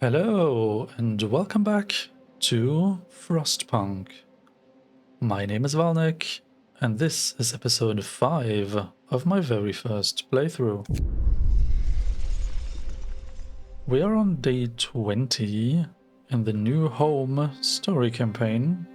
Hello and welcome back to Frostpunk. My name is Valnek and this is episode 5 of my very first playthrough. We are on day 20 in the New Home story campaign.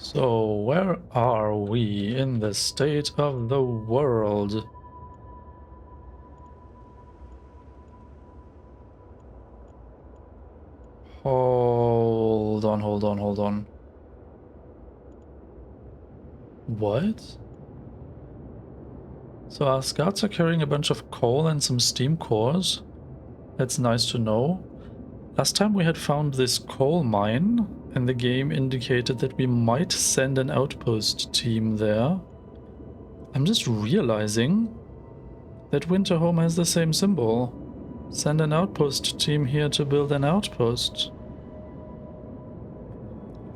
So where are we in the state of the world? Hold on. What? So our scouts are carrying a bunch of coal and some steam cores. That's nice to know. Last time we had found this coal mine, and the game indicated that we might send an outpost team there. I'm just realizing that Winterhome has the same symbol. Send an outpost team here to build an outpost.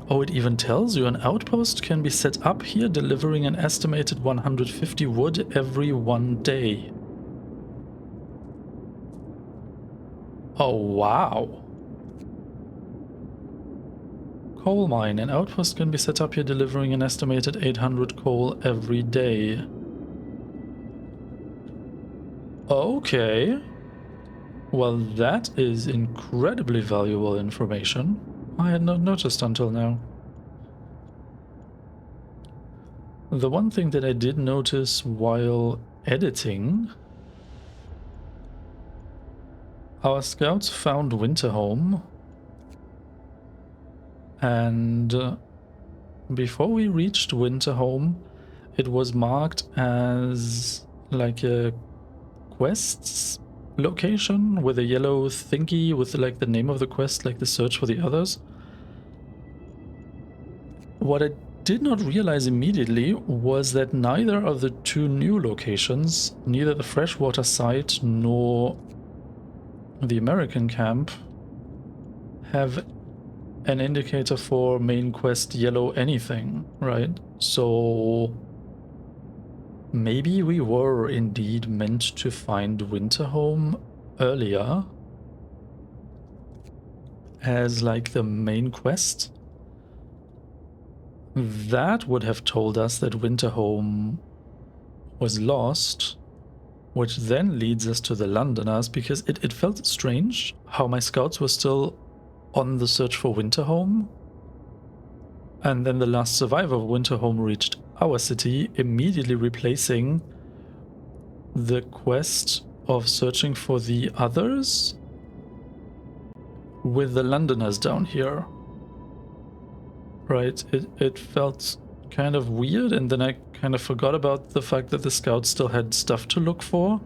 Oh, it even tells you an outpost can be set up here, delivering an estimated 150 wood every 1 day. Oh, wow. Coal mine. An outpost can be set up here, delivering an estimated 800 coal every day. Okay. Well, that is incredibly valuable information. I had not noticed until now. The one thing that I did notice while editing, our scouts found Winterhome, and before we reached Winterhome, it was marked as like a quests location with a yellow thingy with like the name of the quest, like the search for the others. What I did not realize immediately was that neither of the two new locations, neither the freshwater site nor the American camp, have an indicator for main quest yellow anything, right? So maybe we were indeed meant to find Winterhome earlier as like the main quest. That would have told us that Winterhome was lost, which then leads us to the Londoners, because it felt strange how my scouts were still on the search for Winterhome, and then the last survivor of Winterhome reached our city, immediately replacing the quest of searching for the others with the Londoners down here. Right, it felt kind of weird, and then I kind of forgot about the fact that the scouts still had stuff to look for.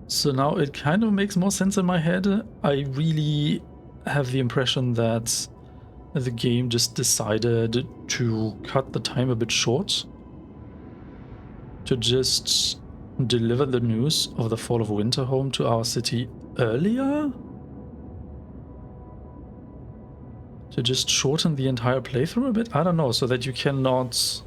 So now it kind of makes more sense in my head. I really have the impression that the game just decided to cut the time a bit short, to just deliver the news of the fall of Winterhome to our city earlier, to just shorten the entire playthrough a bit? I don't know, so that you cannot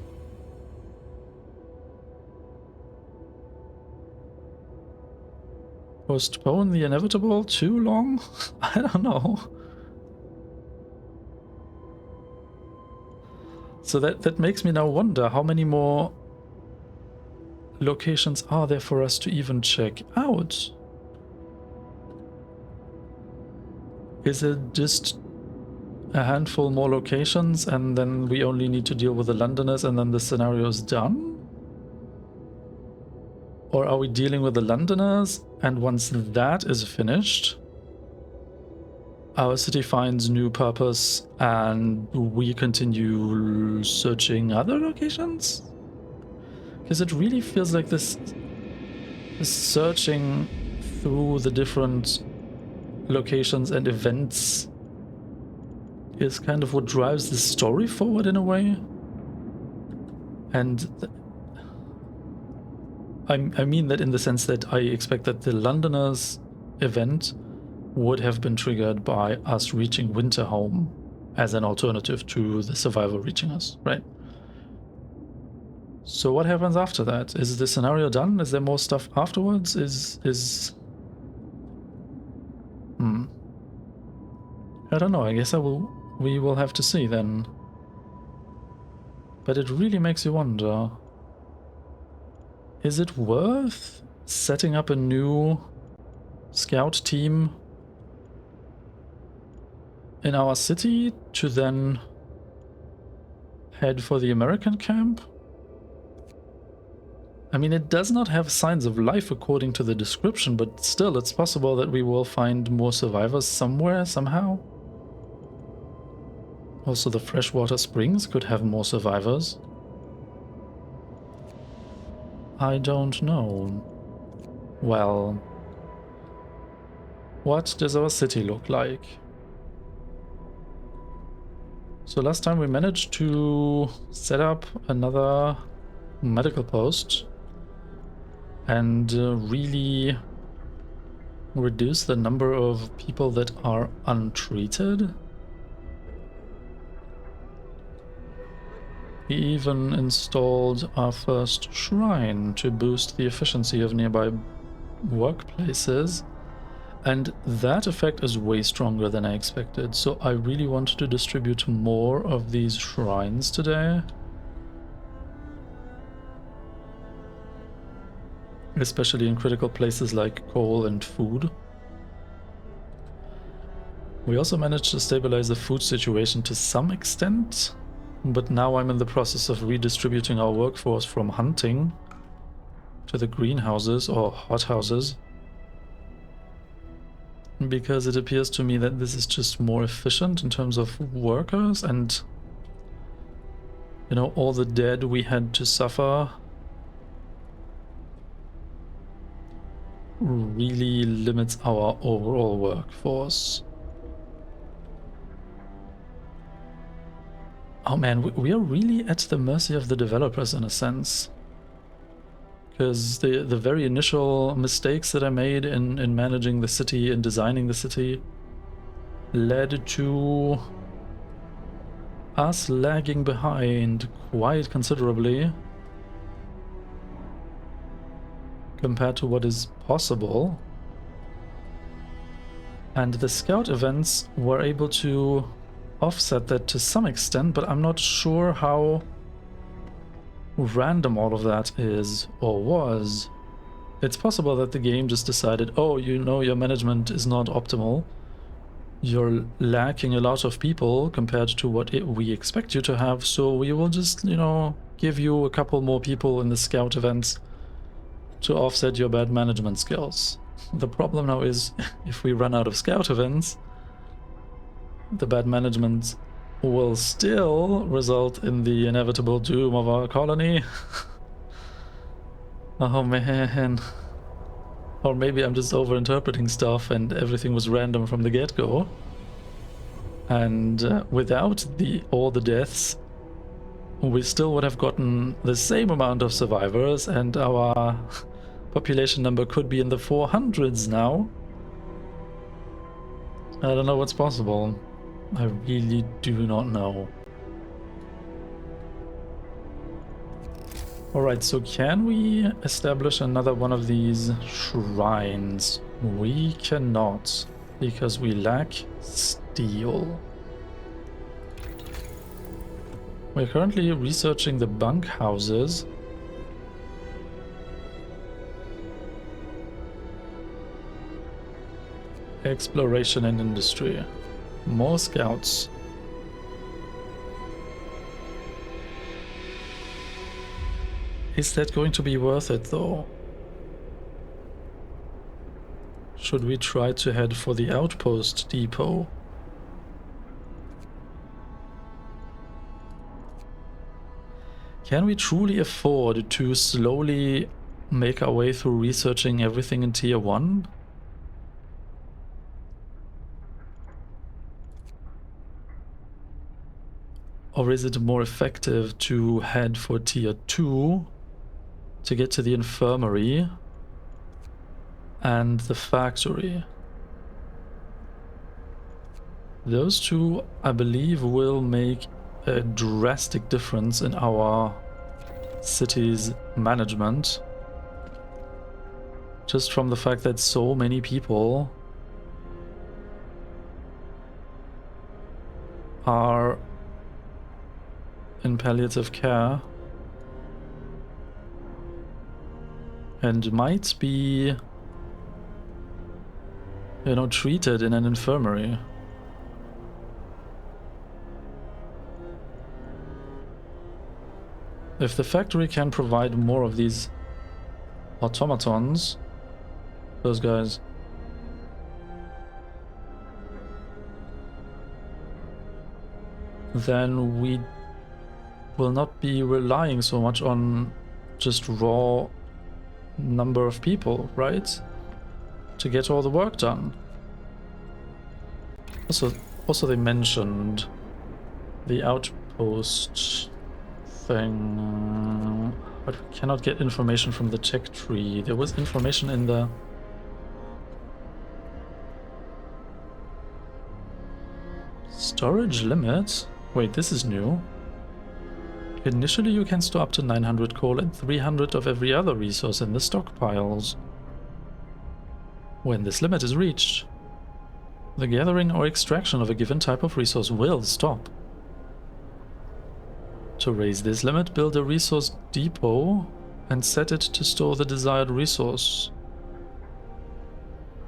postpone the inevitable too long? I don't know. So that makes me now wonder, how many more locations are there for us to even check out? Is it just a handful more locations and then we only need to deal with the Londoners and then the scenario is done? Or are we dealing with the Londoners, and once that is finished, our city finds new purpose and we continue searching other locations? Because it really feels like this searching through the different locations and events is kind of what drives the story forward in a way. And I mean that in the sense that I expect that the Londoners event would have been triggered by us reaching Winterhome as an alternative to the survivor reaching us, right? So what happens after that? Is the scenario done? Is there more stuff afterwards? I don't know. I guess we will have to see then. But it really makes you wonder. Is it worth setting up a new scout team in our city to then head for the American camp? I mean, it does not have signs of life according to the description, but still, it's possible that we will find more survivors somewhere, somehow. Also, the freshwater springs could have more survivors. I don't know. Well, what does our city look like? So last time we managed to set up another medical post and really reduce the number of people that are untreated. We even installed our first shrine to boost the efficiency of nearby workplaces, and that effect is way stronger than I expected, so I really want to distribute more of these shrines today. Especially in critical places like coal and food. We also managed to stabilize the food situation to some extent, but now I'm in the process of redistributing our workforce from hunting to the greenhouses or hothouses, because it appears to me that this is just more efficient in terms of workers, and you know, all the dead we had to suffer really limits our overall workforce. Oh man, we are really at the mercy of the developers in a sense. Because the very initial mistakes that I made in managing the city and designing the city led to us lagging behind quite considerably compared to what is possible. And the scout events were able to offset that to some extent, but I'm not sure how random all of that is or was. It's possible that the game just decided, oh, you know, your management is not optimal. You're lacking a lot of people compared to what we expect you to have, so we will just, you know, give you a couple more people in the scout events to offset your bad management skills. The problem now is, if we run out of scout events, the bad management will still result in the inevitable doom of our colony. Oh man. Or maybe I'm just overinterpreting stuff and everything was random from the get-go. And without all the deaths, we still would have gotten the same amount of survivors, and our population number could be in the 400s now. I don't know what's possible. I really do not know. Alright, so can we establish another one of these shrines? We cannot, because we lack steel. We're currently researching the bunkhouses. Exploration and industry. More scouts. Is that going to be worth it though? Should we try to head for the outpost depot? Can we truly afford to slowly make our way through researching everything in Tier 1? Or is it more effective to head for Tier 2 to get to the infirmary and the factory? Those two, I believe, will make a drastic difference in our city's management. Just from the fact that so many people are in palliative care and might be, you know, treated in an infirmary. If the factory can provide more of these automatons, those guys, then we will not be relying so much on just raw number of people, right? To get all the work done. Also they mentioned the outpost thing, but we cannot get information from the tech tree. There was information in the storage limit. Wait, this is new. Initially you can store up to 900 coal and 300 of every other resource in the stockpiles. When this limit is reached, the gathering or extraction of a given type of resource will stop. To raise this limit, build a resource depot and set it to store the desired resource.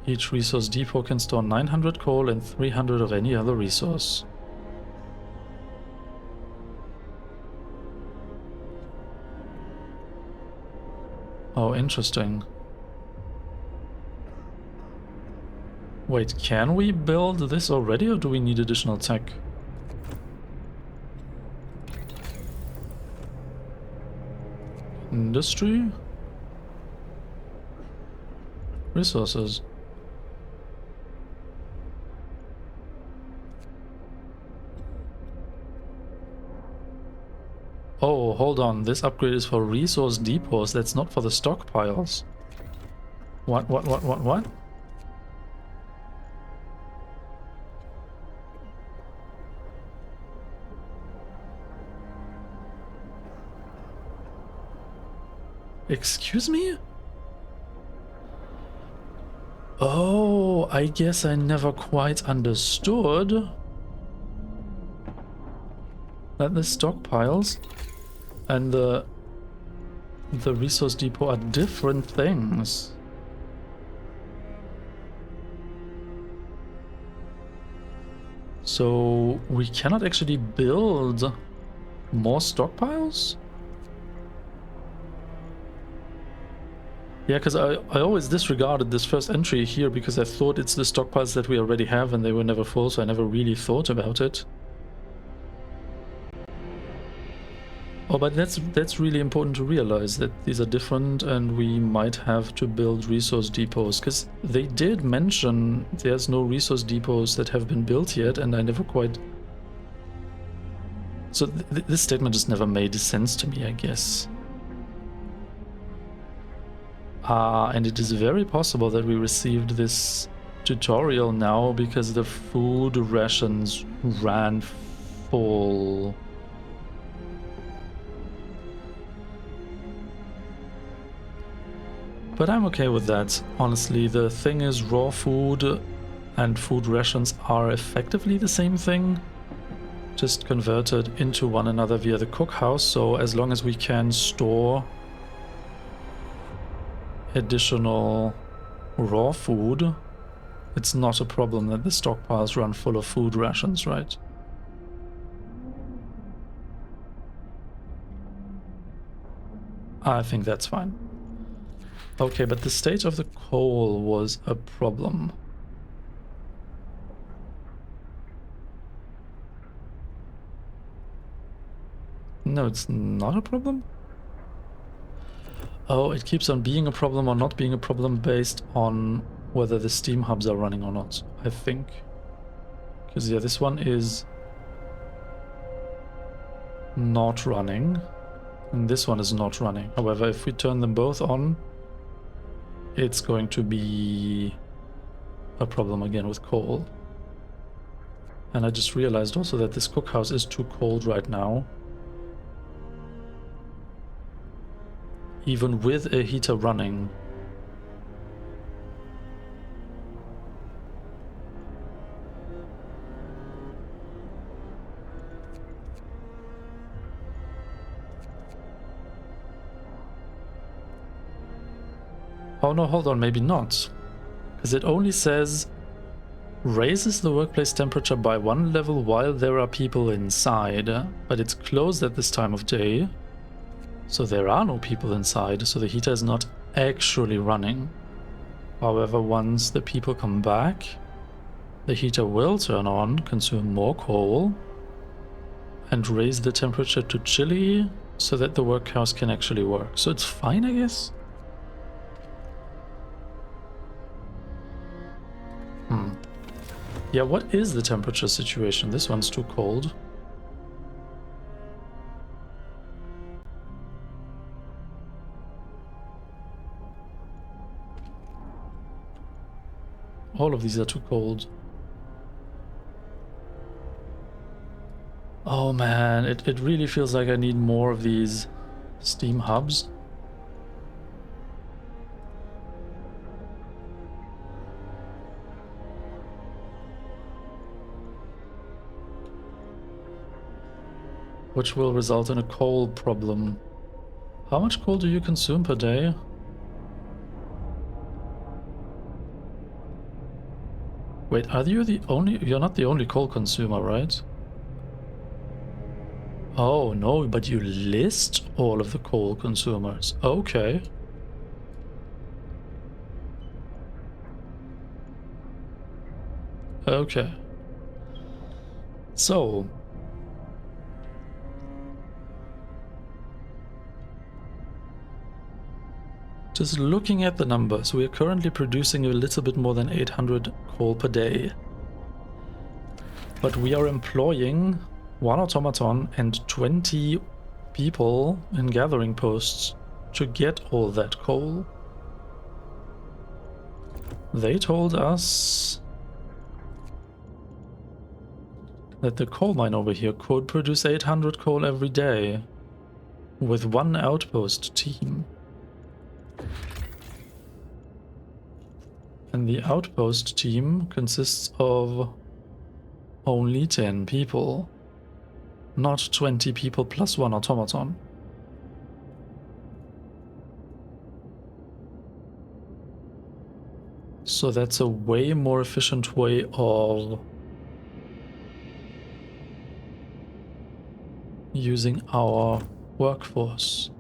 Each resource depot can store 900 coal and 300 of any other resource. Oh, interesting. Wait, can we build this already, or do we need additional tech? Industry? Resources. Oh, hold on. This upgrade is for resource depots. That's not for the stockpiles. What? Excuse me? Oh, I guess I never quite understood that the stockpiles and the resource depot are different things. So we cannot actually build more stockpiles? Yeah, because I always disregarded this first entry here because I thought it's the stockpiles that we already have and they were never full, so I never really thought about it. Oh, but that's really important to realize that these are different and we might have to build resource depots, because they did mention there's no resource depots that have been built yet, and I never quite... So this statement just never made sense to me, I guess. And it is very possible that we received this tutorial now because the food rations ran full. But I'm okay with that. Honestly, the thing is, raw food and food rations are effectively the same thing, just converted into one another via the cookhouse. So as long as we can store additional raw food, it's not a problem that the stockpiles run full of food rations, right? I think that's fine. Okay, but the state of the coal was a problem. No, it's not a problem? Oh, it keeps on being a problem or not being a problem based on whether the steam hubs are running or not, I think. Because, yeah, this one is not running, and this one is not running. However, if we turn them both on, it's going to be a problem again with coal. And I just realized also that this cookhouse is too cold right now. Even with a heater running. Oh no, hold on, maybe not. Because it only says raises the workplace temperature by 1 level while there are people inside. But it's closed at this time of day. So there are no people inside, so the heater is not actually running. However, once the people come back, the heater will turn on, consume more coal, and raise the temperature to chilly so that the workhouse can actually work. So it's fine, I guess? Yeah, what is the temperature situation? This one's too cold. All of these are too cold. Oh man, it really feels like I need more of these steam hubs. Which will result in a coal problem. How much coal do you consume per day? Wait, are you the only... You're not the only coal consumer, right? Oh, no, but you list all of the coal consumers. Okay. Okay. So... Just looking at the numbers, we are currently producing a little bit more than 800 coal per day. But we are employing 1 automaton and 20 people in gathering posts to get all that coal. They told us that the coal mine over here could produce 800 coal every day with 1 outpost team. And the outpost team consists of only 10 people, not 20 people plus 1 automaton. So that's a way more efficient way of using our workforce.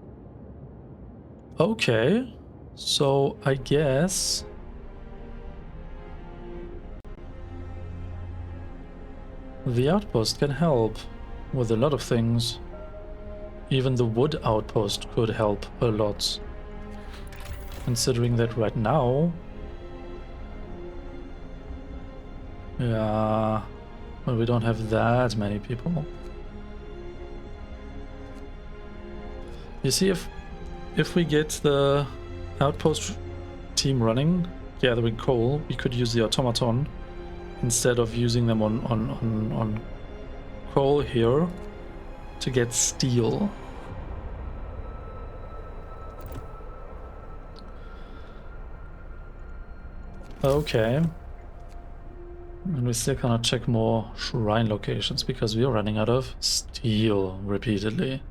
Okay, so I guess the outpost can help with a lot of things. Even the wood outpost could help a lot. Considering that right now... Yeah, well, we don't have that many people. You see, if we get the outpost team running, gathering coal, we could use the automaton instead of using them on coal here to get steel. Okay. And we still cannot check more shrine locations because we are running out of steel repeatedly.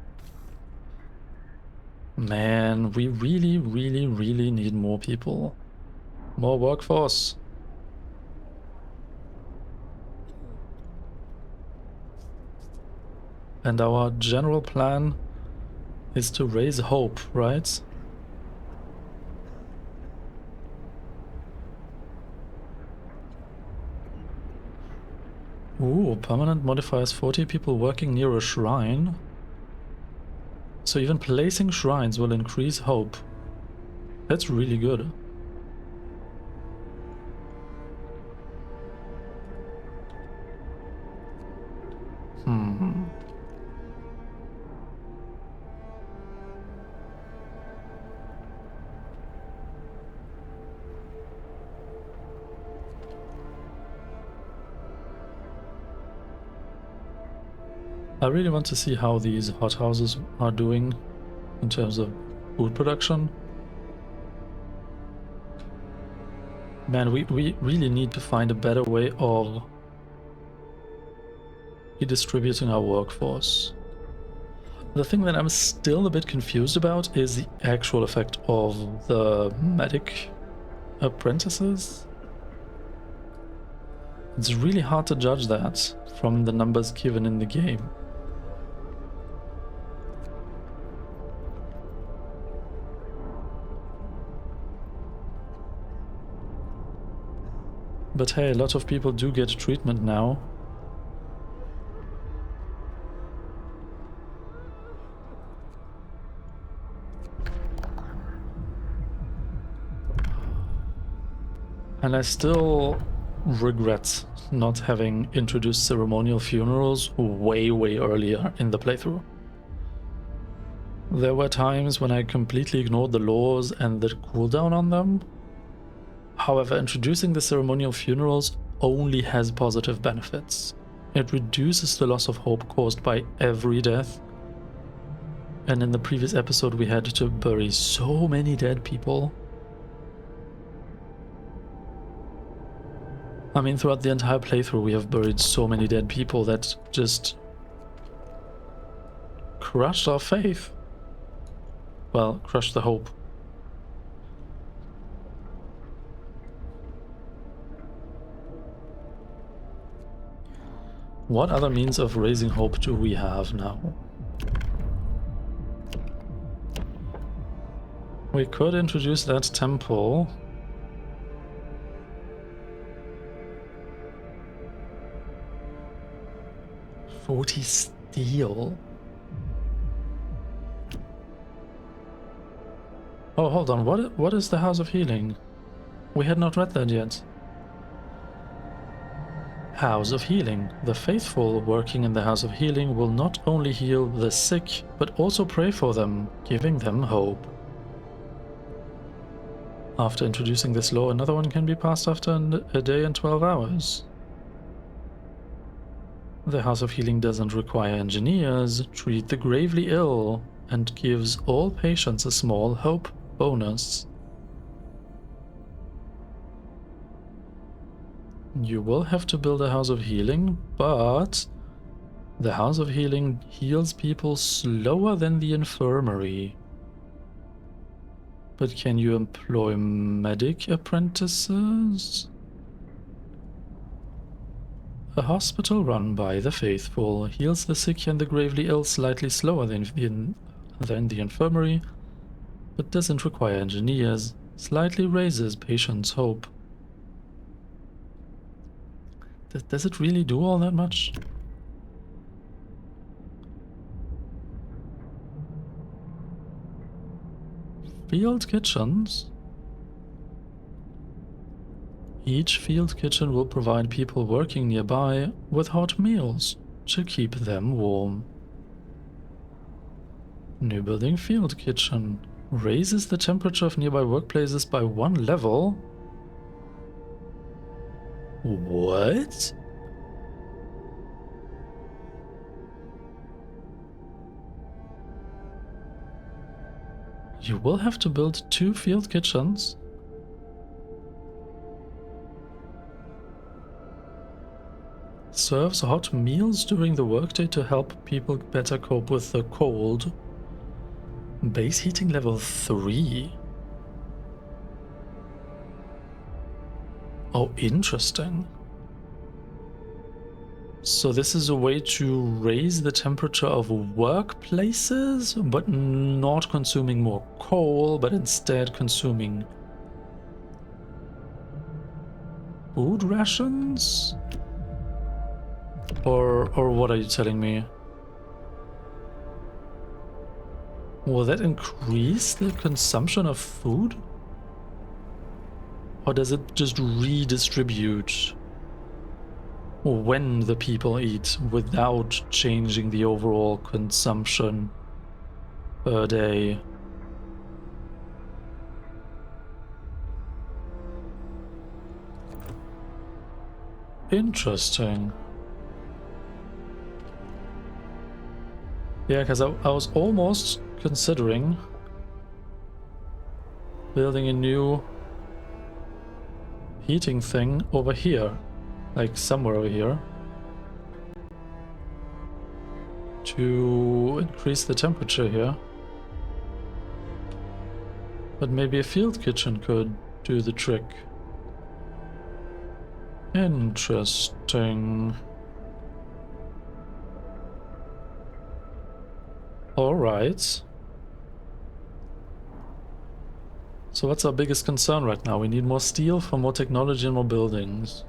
Man, we really, really, really need more people. More workforce. And our general plan is to raise hope, right? Ooh, permanent modifiers 40 people working near a shrine. So even placing shrines will increase hope. That's really good. I really want to see how these hothouses are doing in terms of food production. Man, we really need to find a better way of redistributing our workforce. The thing that I'm still a bit confused about is the actual effect of the medic apprentices. It's really hard to judge that from the numbers given in the game. But hey, a lot of people do get treatment now. And I still regret not having introduced ceremonial funerals way earlier in the playthrough. There were times when I completely ignored the laws and the cooldown on them. However, introducing the ceremonial funerals only has positive benefits. It reduces the loss of hope caused by every death. And in the previous episode we had to bury so many dead people. I mean, throughout the entire playthrough we have buried so many dead people that just crushed our faith. Well, crushed the hope. What other means of raising hope do we have now? We could introduce that temple. $40 steel. Oh, hold on. What is the House of Healing? We had not read that yet. House of Healing. The faithful working in the House of Healing will not only heal the sick, but also pray for them, giving them hope. After introducing this law, another one can be passed after a day and 12 hours. The House of Healing doesn't require engineers, treat the gravely ill, and gives all patients a small hope bonus. You will have to build a House of Healing, but the House of Healing heals people slower than the infirmary. But can you employ medic apprentices? A hospital run by the faithful heals the sick and the gravely ill slightly slower than the infirmary, but doesn't require engineers, slightly raises patients' hope. Does it really do all that much? Field kitchens? Each field kitchen will provide people working nearby with hot meals to keep them warm. New building field kitchen raises the temperature of nearby workplaces by 1 level. What? You will have to build 2 field kitchens. Serves hot meals during the workday to help people better cope with the cold. Base heating level 3. Oh, interesting. So this is a way to raise the temperature of workplaces, but not consuming more coal, but instead consuming food rations? Or what are you telling me? Will that increase the consumption of food? Or does it just redistribute when the people eat without changing the overall consumption per day? Interesting. Yeah, because I was almost considering building a new heating thing over here, like somewhere over here, to increase the temperature here. But maybe a field kitchen could do the trick. Interesting. Alright. So what's our biggest concern right now? We need more steel for more technology and more buildings.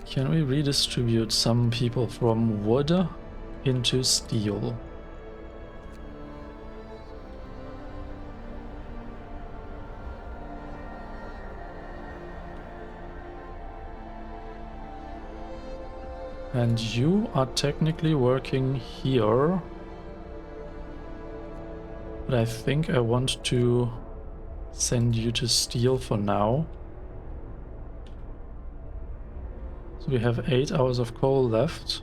Can we redistribute some people from wood into steel? And you are technically working here. But I think I want to send you to steel for now. So we have 8 hours of coal left.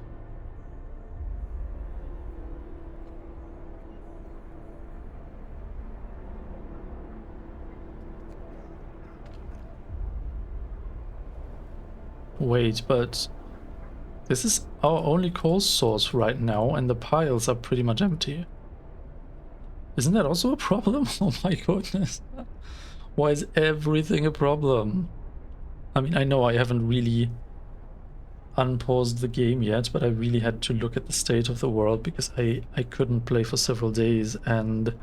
Wait, but this is our only coal source right now, and the piles are pretty much empty. Isn't that also a problem? Oh my goodness. Why is everything a problem? I mean, I know I haven't really unpaused the game yet, but I really had to look at the state of the world because I couldn't play for several days, and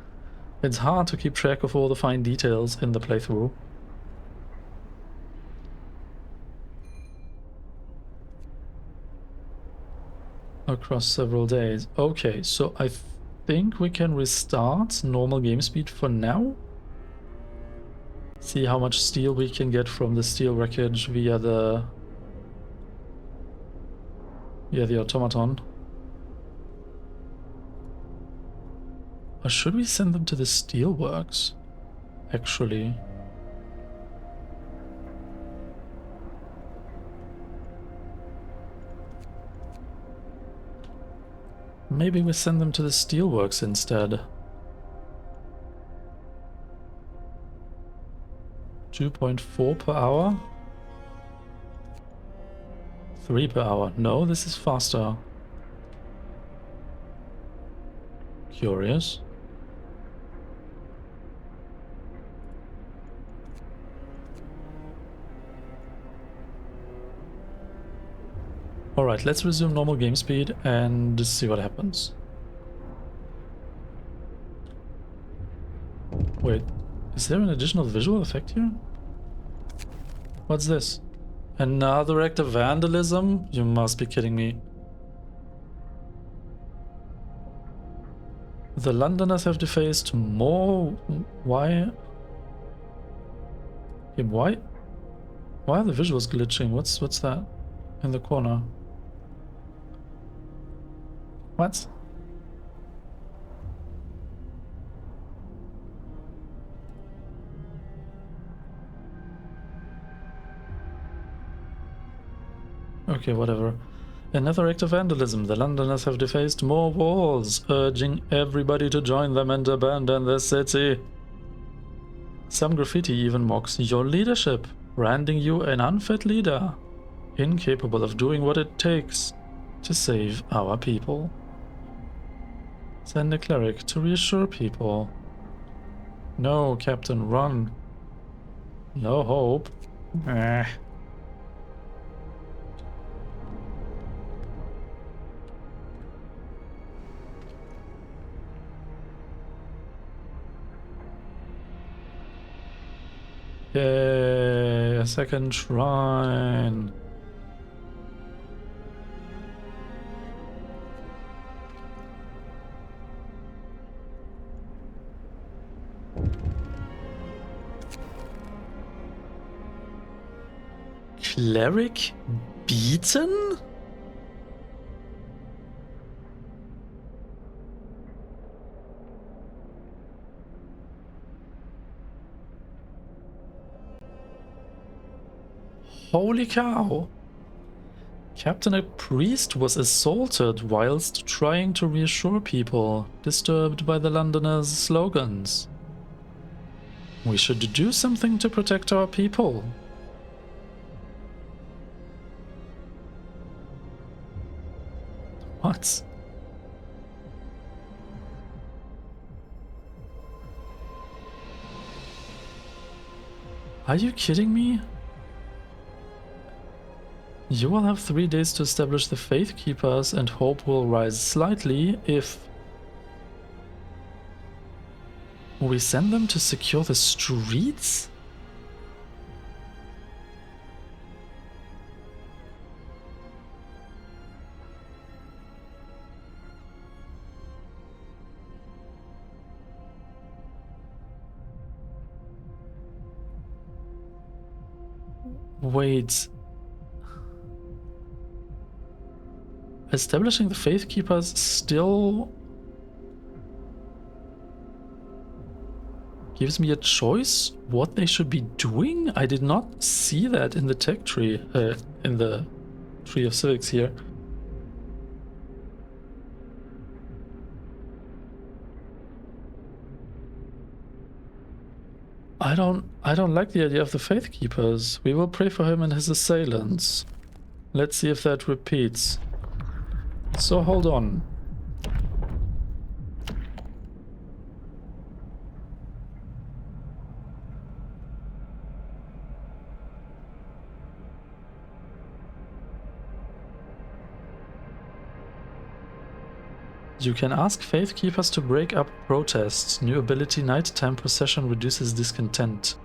it's hard to keep track of all the fine details in the playthrough. Across several days. Okay, so I think we can restart normal game speed for now. See how much steel we can get from the steel wreckage via the automaton. Or should we send them to the steelworks? Actually. Maybe we send them to the steelworks instead. 2.4 per hour? 3 per hour. No, this is faster. Curious. Alright, let's resume normal game speed and see what happens. Wait, is there an additional visual effect here? What's this? Another act of vandalism? You must be kidding me. The Londoners have defaced more... Why? Okay, why are the visuals glitching? What's that in the corner? What? Okay, whatever. Another act of vandalism. The Londoners have defaced more walls, urging everybody to join them and abandon the city. Some graffiti even mocks your leadership, branding you an unfit leader, incapable of doing what it takes to save our people. Send a cleric to reassure people. No, Captain, run. No hope. Eh. Yay, a second shrine. Cleric beaten? Holy cow! Captain, a priest was assaulted whilst trying to reassure people, disturbed by the Londoners' slogans. We should do something to protect our people. What? Are you kidding me? You will have 3 days to establish the Faith Keepers, and hope will rise slightly if we send them to secure the streets? Wait. Establishing the Faith Keepers still gives me a choice what they should be doing? I did not see that in the tech tree, in the tree of civics here. I don't like the idea of the Faith Keepers. We will pray for him and his assailants. Let's see if that repeats. So hold on. You can ask Faith Keepers to break up protests. New ability, nighttime procession reduces discontent.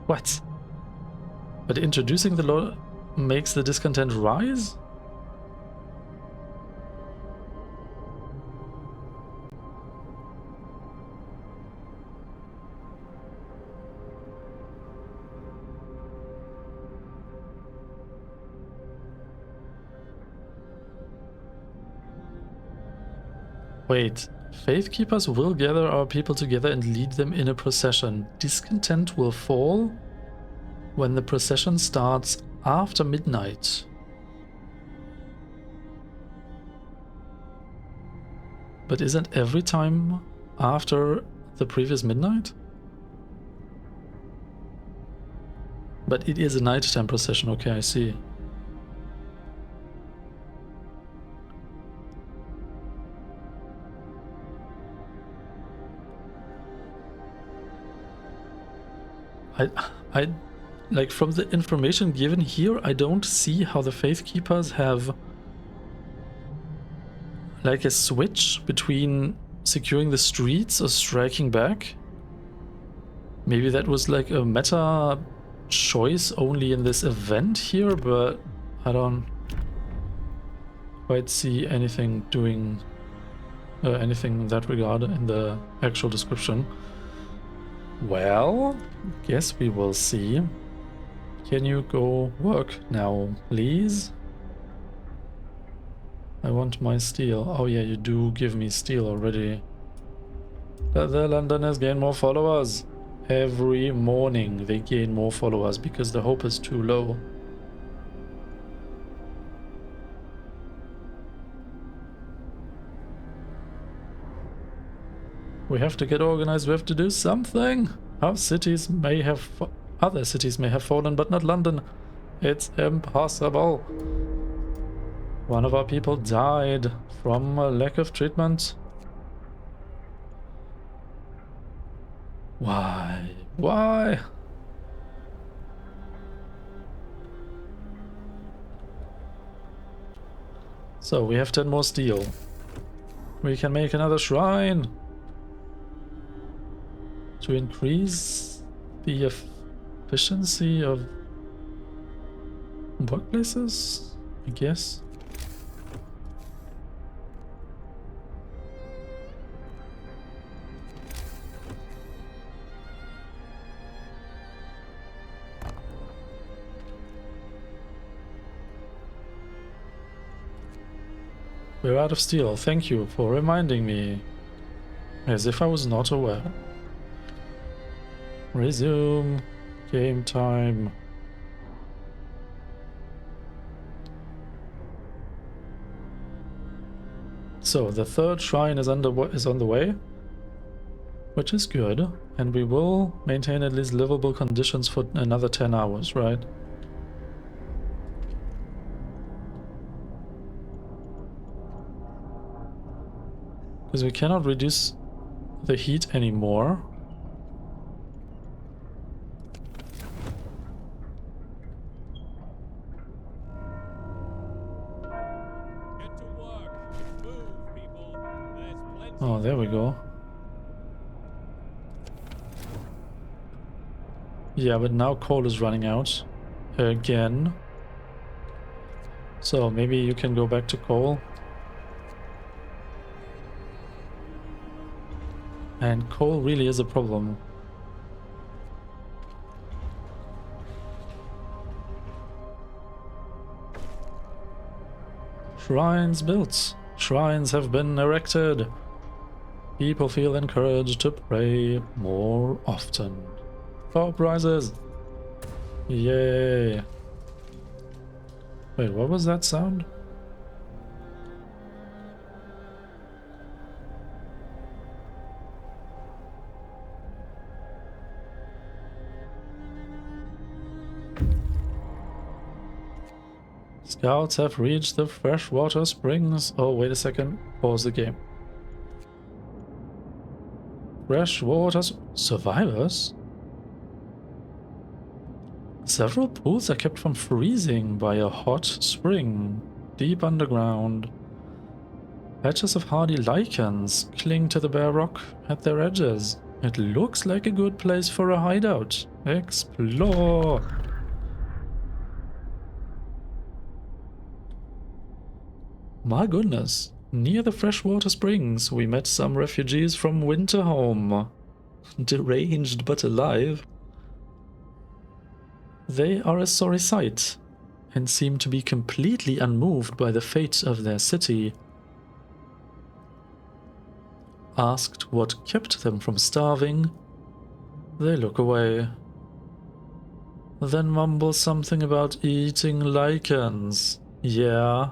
What? But introducing the law makes the discontent rise? Wait, Faith Keepers will gather our people together and lead them in a procession. Discontent will fall when the procession starts after midnight. But isn't every time after the previous midnight? But it is a nighttime procession, okay, I see. I like, from the information given here, I don't see how the Faith Keepers have like a switch between securing the streets or striking back. Maybe that was like a meta choice only in this event here, but I don't quite see anything doing anything in that regard in the actual description. Well, guess we will see. Can you go work now, please? I want my steel. Oh yeah, you do give me steel already. The Londoners gain more followers. Every morning they gain more followers because the hope is too low. We have to get organized, we have to do something. Other cities may have fallen, but not London. It's impossible. One of our people died from a lack of treatment. Why? Why? So we have 10 more steel. We can make another shrine to increase the efficiency of workplaces, I guess. We're out of steel. Thank you for reminding me. As if I was not aware. Resume. Game time. So the third shrine is on the way, which is good, and we will maintain at least livable conditions for another 10 hours, right? Because we cannot reduce the heat anymore. Oh, there we go. Yeah, but now coal is running out again. So maybe you can go back to coal. And coal really is a problem. Shrines built. Shrines have been erected. People feel encouraged to pray more often. Hope rises. Yay. Wait, what was that sound? Scouts have reached the freshwater springs. Oh, wait a second. Pause the game. Freshwater survivors? Several pools are kept from freezing by a hot spring deep underground. Patches of hardy lichens cling to the bare rock at their edges. It looks like a good place for a hideout. Explore! My goodness, near the freshwater springs we met some refugees from Winterhome. Deranged but alive. They are a sorry sight, and seem to be completely unmoved by the fate of their city. Asked what kept them from starving, they look away. Then mumble something about eating lichens. Yeah,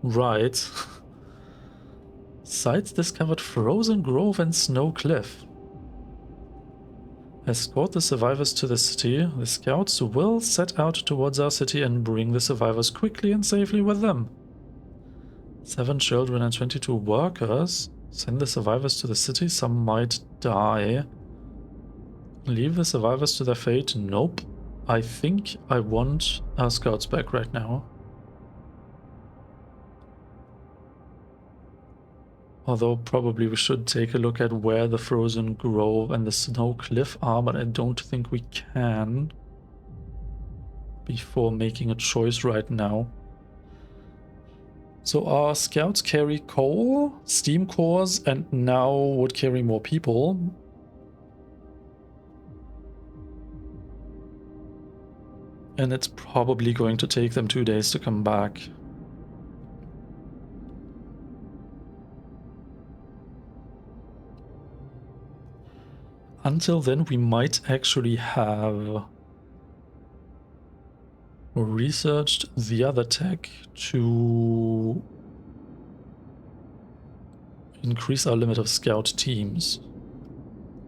right. Sites discovered Frozen Grove and Snow Cliff. Escort the survivors to the city. The scouts will set out towards our city and bring the survivors quickly and safely with them. 7 children and 22 workers. Send the survivors to the city. Some might die. Leave the survivors to their fate. Nope. I think I want our scouts back right now. Although probably we should take a look at where the Frozen Grove and the Snow Cliff are, but I don't think we can before making a choice right now. So our scouts carry coal, steam cores, and now would carry more people. And it's probably going to take them 2 days to come back. Until then, we might actually have researched the other tech to increase our limit of scout teams.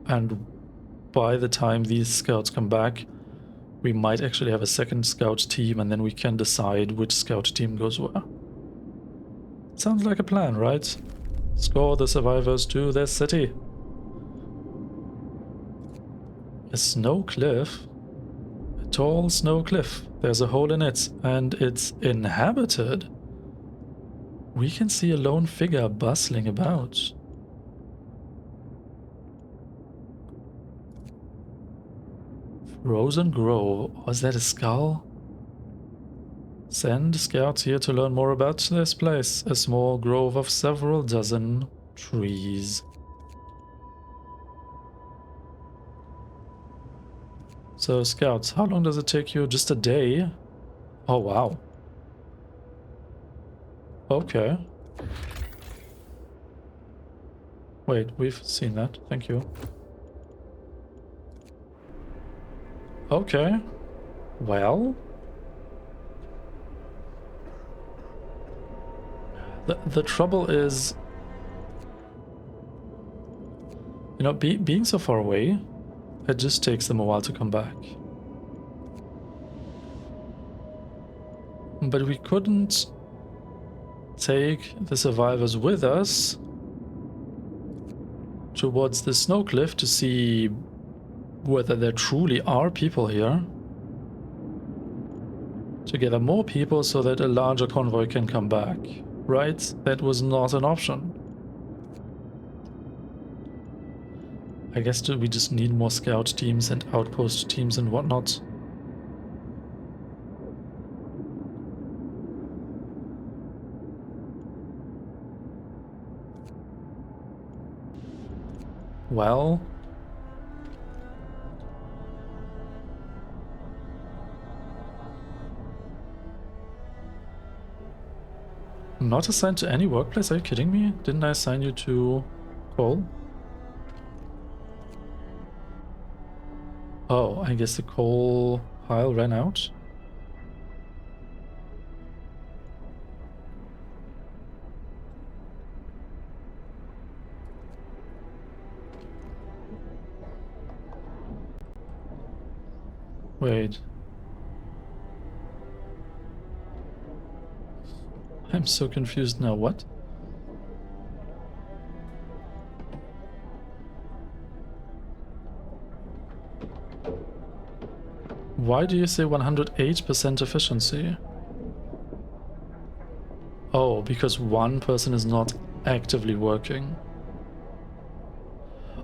And by the time these scouts come back, we might actually have a second scout team, and then we can decide which scout team goes where. Sounds like a plan, right? Score the survivors to their city. A snow cliff? A tall snow cliff. There's a hole in it, and it's inhabited. We can see a lone figure bustling about. Frozen Grove. Was that a skull? Send scouts here to learn more about this place. A small grove of several dozen trees. So scouts, how long does it take you? Just a day? Oh wow. Okay. Wait, we've seen that. Thank you. Okay. Well. The trouble is, you know, being so far away, it just takes them a while to come back. But we couldn't take the survivors with us towards the snow cliff to see whether there truly are people here. To gather more people so that a larger convoy can come back. Right? That was not an option. I guess we just need more scout teams and outpost teams and whatnot. Well... Not assigned to any workplace? Are you kidding me? Didn't I assign you to coal? Oh, I guess the coal pile ran out. Wait. I'm so confused now. What? Why do you say 108% efficiency? Oh, because one person is not actively working.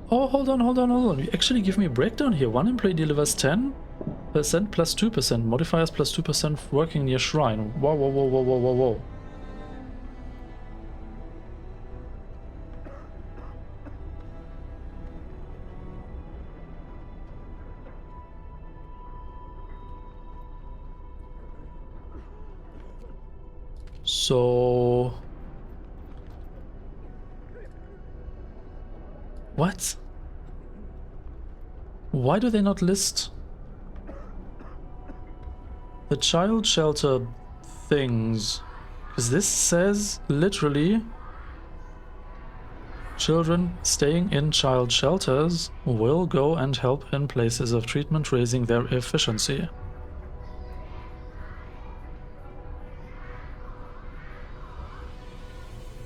Oh, hold on. You actually give me a breakdown here. One employee delivers 10% plus 2%. Modifiers plus 2% working near shrine. Whoa. So... What? Why do they not list the child shelter things? Because this says literally children staying in child shelters will go and help in places of treatment, raising their efficiency.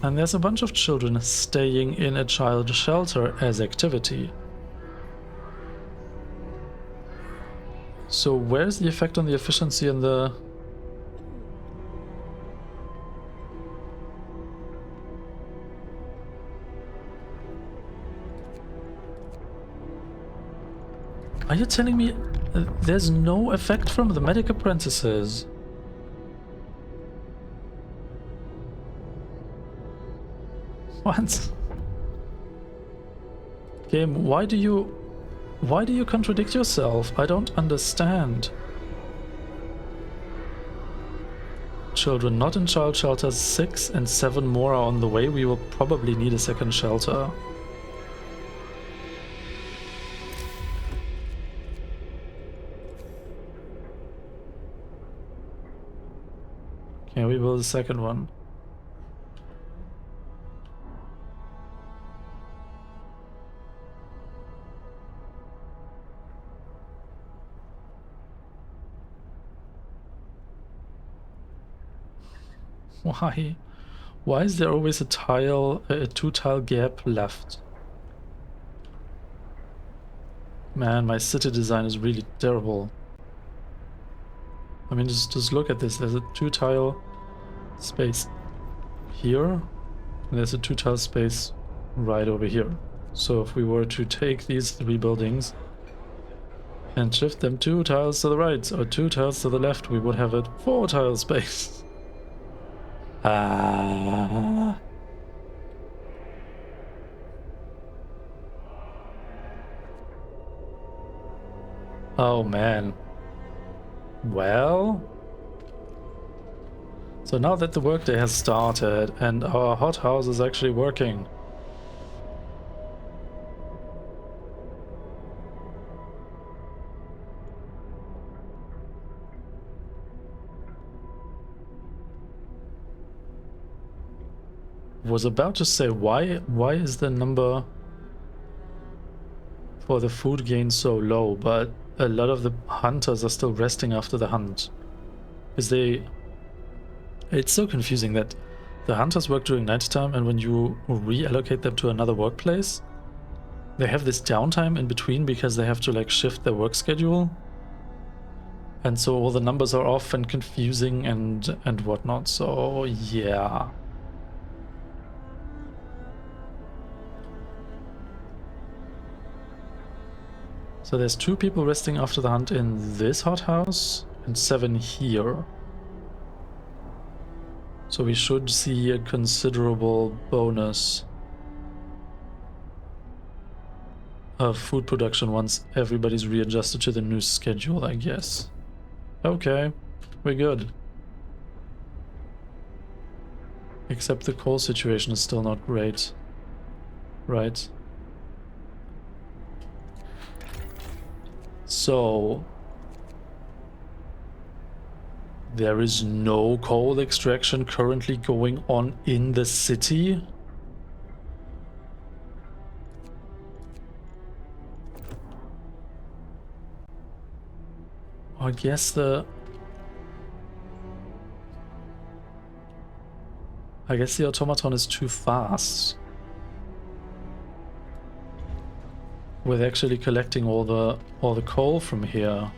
And there's a bunch of children staying in a child shelter as activity. So where's the effect on the efficiency and the... Are you telling me there's no effect from the medic apprentices? What? Game, why do you contradict yourself? I don't understand. Children not in child shelters, 6 and 7 more are on the way. We will probably need a second shelter. Can we build a second one? Why? Why is there always a 2-tile gap left? Man, my city design is really terrible. I mean, just look at this. There's a 2-tile space here, and there's a 2-tile space right over here. So if we were to take these 3 buildings and shift them 2 tiles to the right or 2 tiles to the left, we would have a 4-tile space. Ah. Oh man. Well, so now that the workday has started and our hothouse is actually working, was about to say, why is the number for the food gain so low, but a lot of the hunters are still resting after the hunt. Because it's so confusing that the hunters work during nighttime, and when you reallocate them to another workplace, they have this downtime in between because they have to like shift their work schedule. And so all the numbers are off and confusing and whatnot, so yeah. So there's 2 people resting after the hunt in this hothouse and 7 here. So we should see a considerable bonus of food production once everybody's readjusted to the new schedule, I guess. Okay, we're good. Except the coal situation is still not great. Right. So there is no coal extraction currently going on in the city. I guess the automaton is too fast with actually collecting all the coal from here.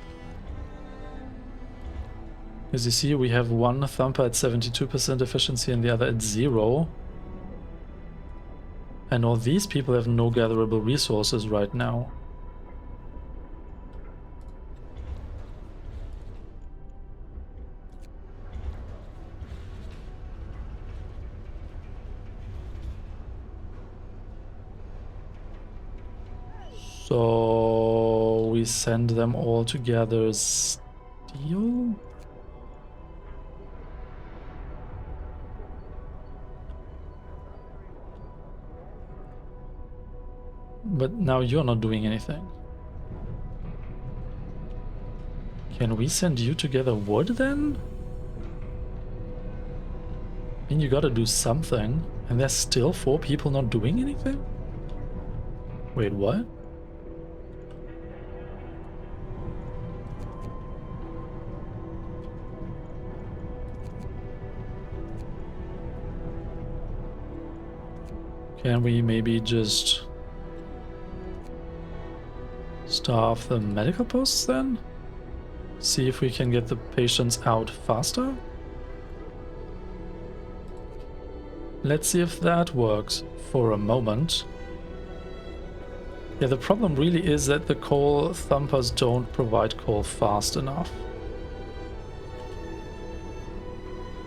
As you see, we have one thumper at 72% efficiency and the other at 0. And all these people have no gatherable resources right now. So we send them all together. Steel? But now you're not doing anything. Can we send you together wood then? I mean, you gotta do something. And there's still 4 people not doing anything? Wait, what? Can we maybe just staff the medical posts then? See if we can get the patients out faster? Let's see if that works for a moment. Yeah, the problem really is that the coal thumpers don't provide coal fast enough.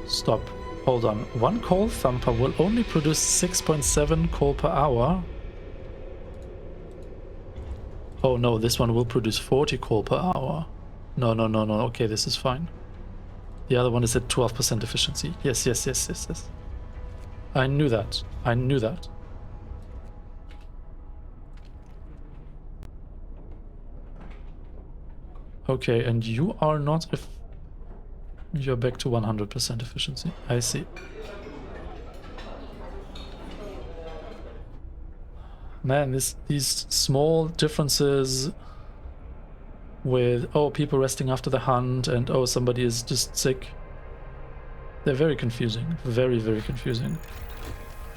Stop. Hold on. One coal thumper will only produce 6.7 coal per hour. Oh no, this one will produce 40 coal per hour. No. Okay, this is fine. The other one is at 12% efficiency. Yes. I knew that. Okay, and you are not if you're back to 100% efficiency. I see. Man, these small differences with, oh, people resting after the hunt and, oh, somebody is just sick. They're very confusing. Very, very confusing.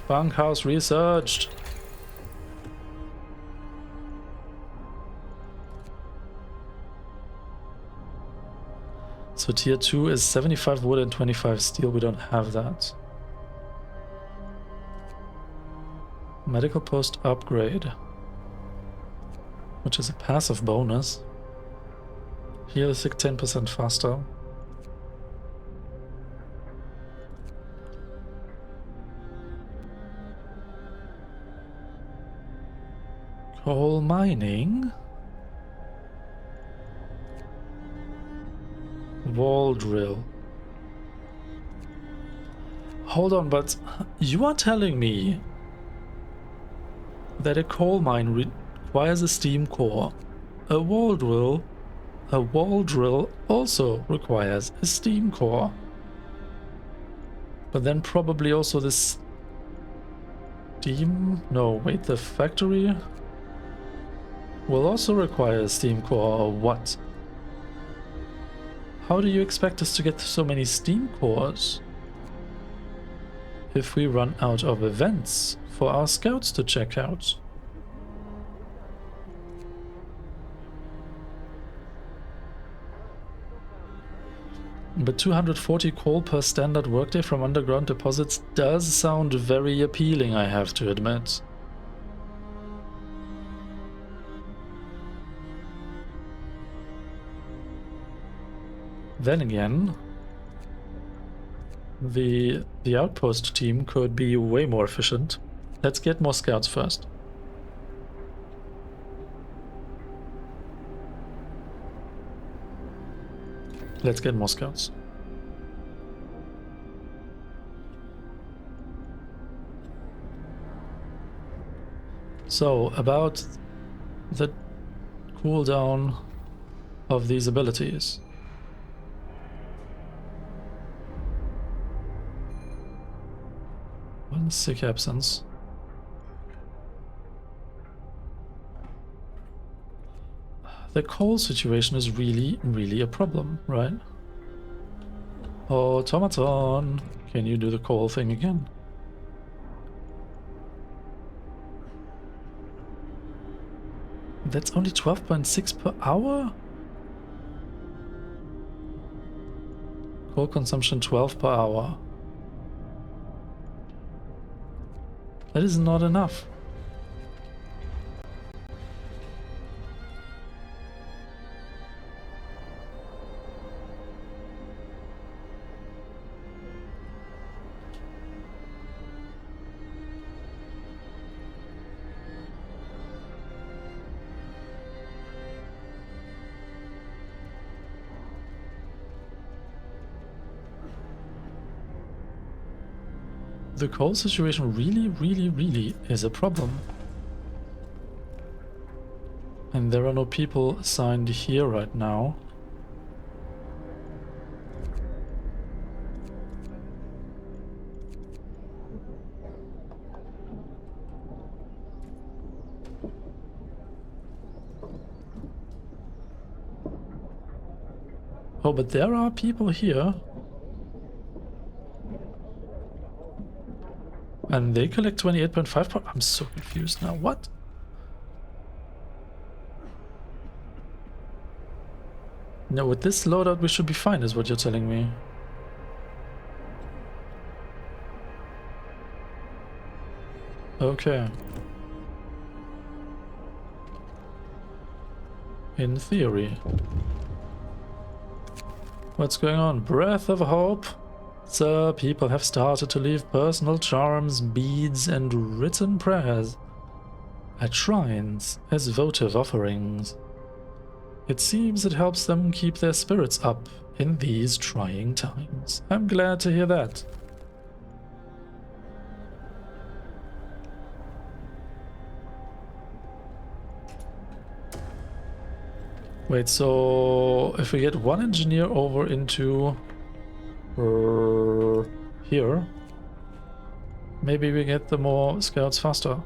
Bunkhouse researched. So tier 2 is 75 wood and 25 steel. We don't have that. Medical post upgrade, which is a passive bonus. Heal the sick 10% faster. Coal mining. Wall drill. Hold on, but you are telling me that a coal mine requires a steam core. A wall drill also requires a steam core. But then probably also this steam... No, wait, the factory will also require a steam core, or what? How do you expect us to get so many steam cores if we run out of events for our scouts to check out? But 240 coal per standard workday from underground deposits does sound very appealing, I have to admit. Then again, the outpost team could be way more efficient. Let's get more scouts first. Let's get more scouts. So, about the cooldown of these abilities. One sick absence. The coal situation is really a problem, right? Automaton, can you do the coal thing again? That's only 12.6 per hour? Coal consumption 12 per hour. That is not enough. The coal situation really is a problem. And there are no people assigned here right now. Oh, but there are people here. And they collect 28.5 per... I'm so confused now. What? No, with this loadout we should be fine, is what you're telling me. Okay. In theory. What's going on? Breath of hope? Sir, people have started to leave personal charms, beads, and written prayers at shrines as votive offerings. It seems it helps them keep their spirits up in these trying times. I'm glad to hear that. Wait, so if we get one engineer over into here, maybe we get the more scouts faster.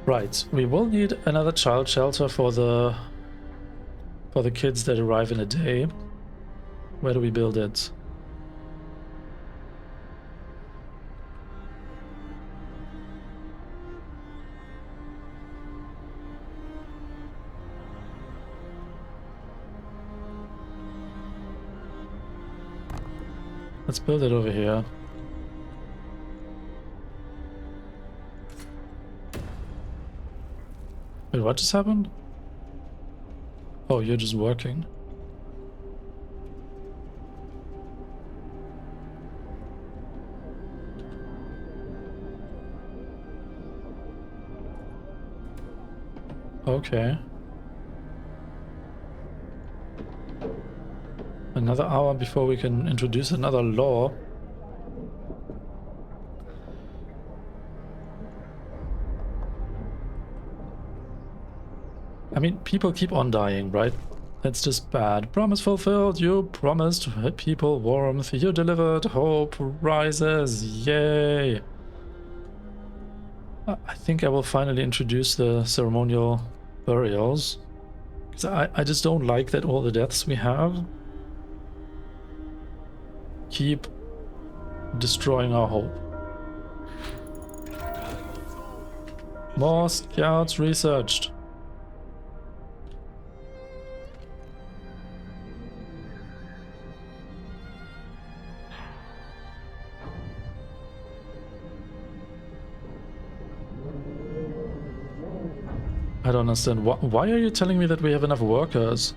Right, we will need another child shelter for the kids that arrive in a day. Where do we build it? Let's build it over here. Wait, what just happened? Oh, you're just working. Okay. Another hour before we can introduce another law. I mean, people keep on dying, right? That's just bad. Promise fulfilled. You promised people warmth. You delivered. Hope rises. Yay. I think I will finally introduce the ceremonial burials. Because I just don't like that all the deaths we have keep destroying our hope. More scouts researched. I don't understand. Why are you telling me that we have enough workers?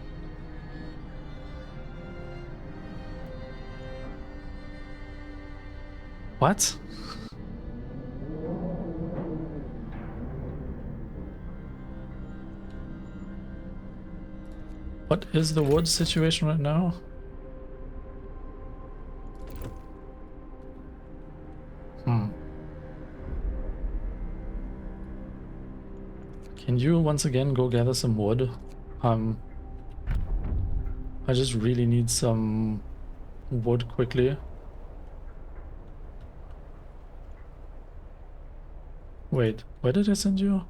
What? What is the wood situation right now? Can you once again go gather some wood? I just really need some wood quickly. Wait, where did I send you?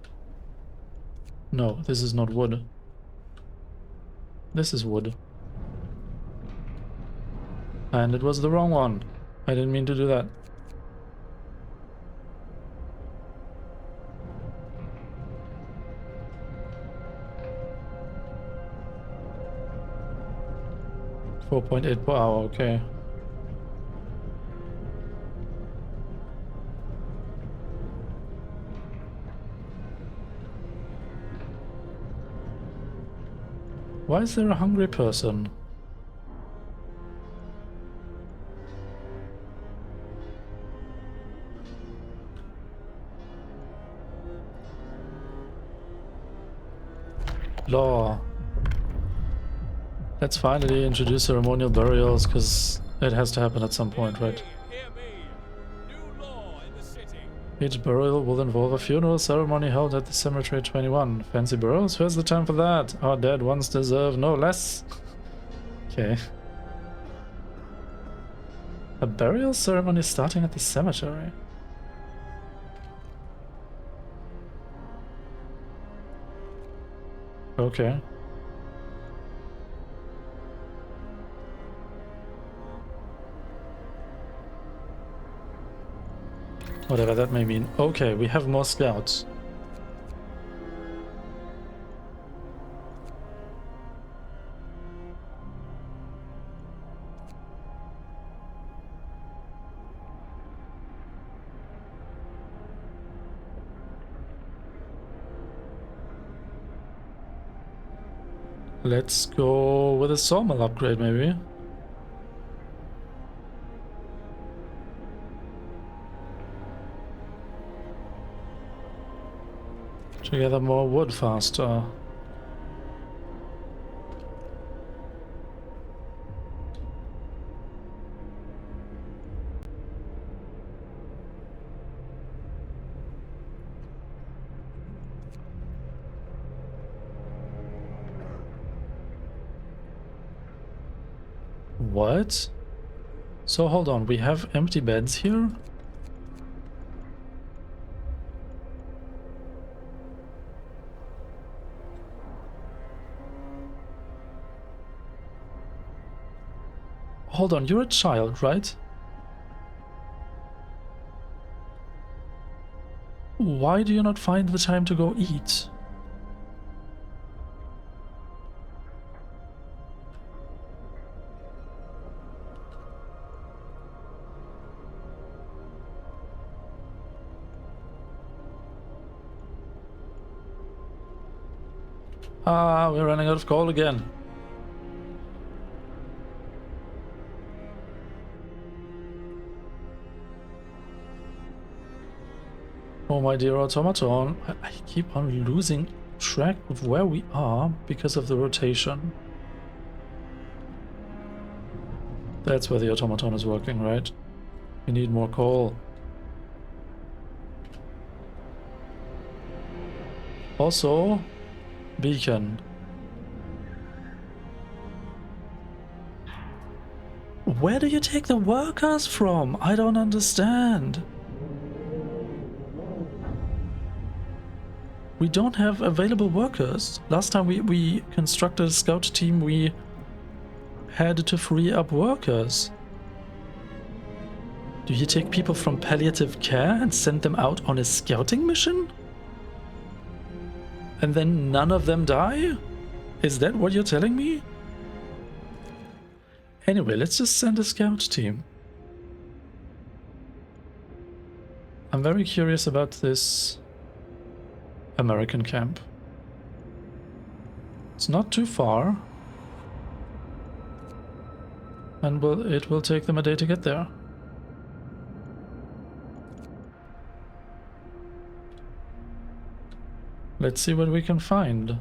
No, this is not wood. This is wood. And it was the wrong one. I didn't mean to do that. $4.8 per hour, okay. Why is there a hungry person? Law. Let's finally introduce ceremonial burials, because it has to happen at some point, right? Each burial will involve a funeral ceremony held at the cemetery 21. Fancy burials? Who has the time for that? Our dead ones deserve no less. Okay. A burial ceremony starting at the cemetery. Okay. Whatever that may mean. Okay, we have more scouts. Let's go with a sawmill upgrade, maybe. To gather more wood faster. What? So hold on, we have empty beds here? Hold on, you're a child, right? Why do you not find the time to go eat? Ah, we're running out of coal again. Oh my dear automaton, I keep on losing track of where we are because of the rotation. That's where the automaton is working, right? We need more coal. Also, beacon. Where do you take the workers from? I don't understand. We don't have available workers. Last time we constructed a scout team, we had to free up workers. Do you take people from palliative care and send them out on a scouting mission? And then none of them die? Is that what you're telling me? Anyway, let's just send a scout team. I'm very curious about this American camp. It's not too far. And it will take them a day to get there. Let's see what we can find.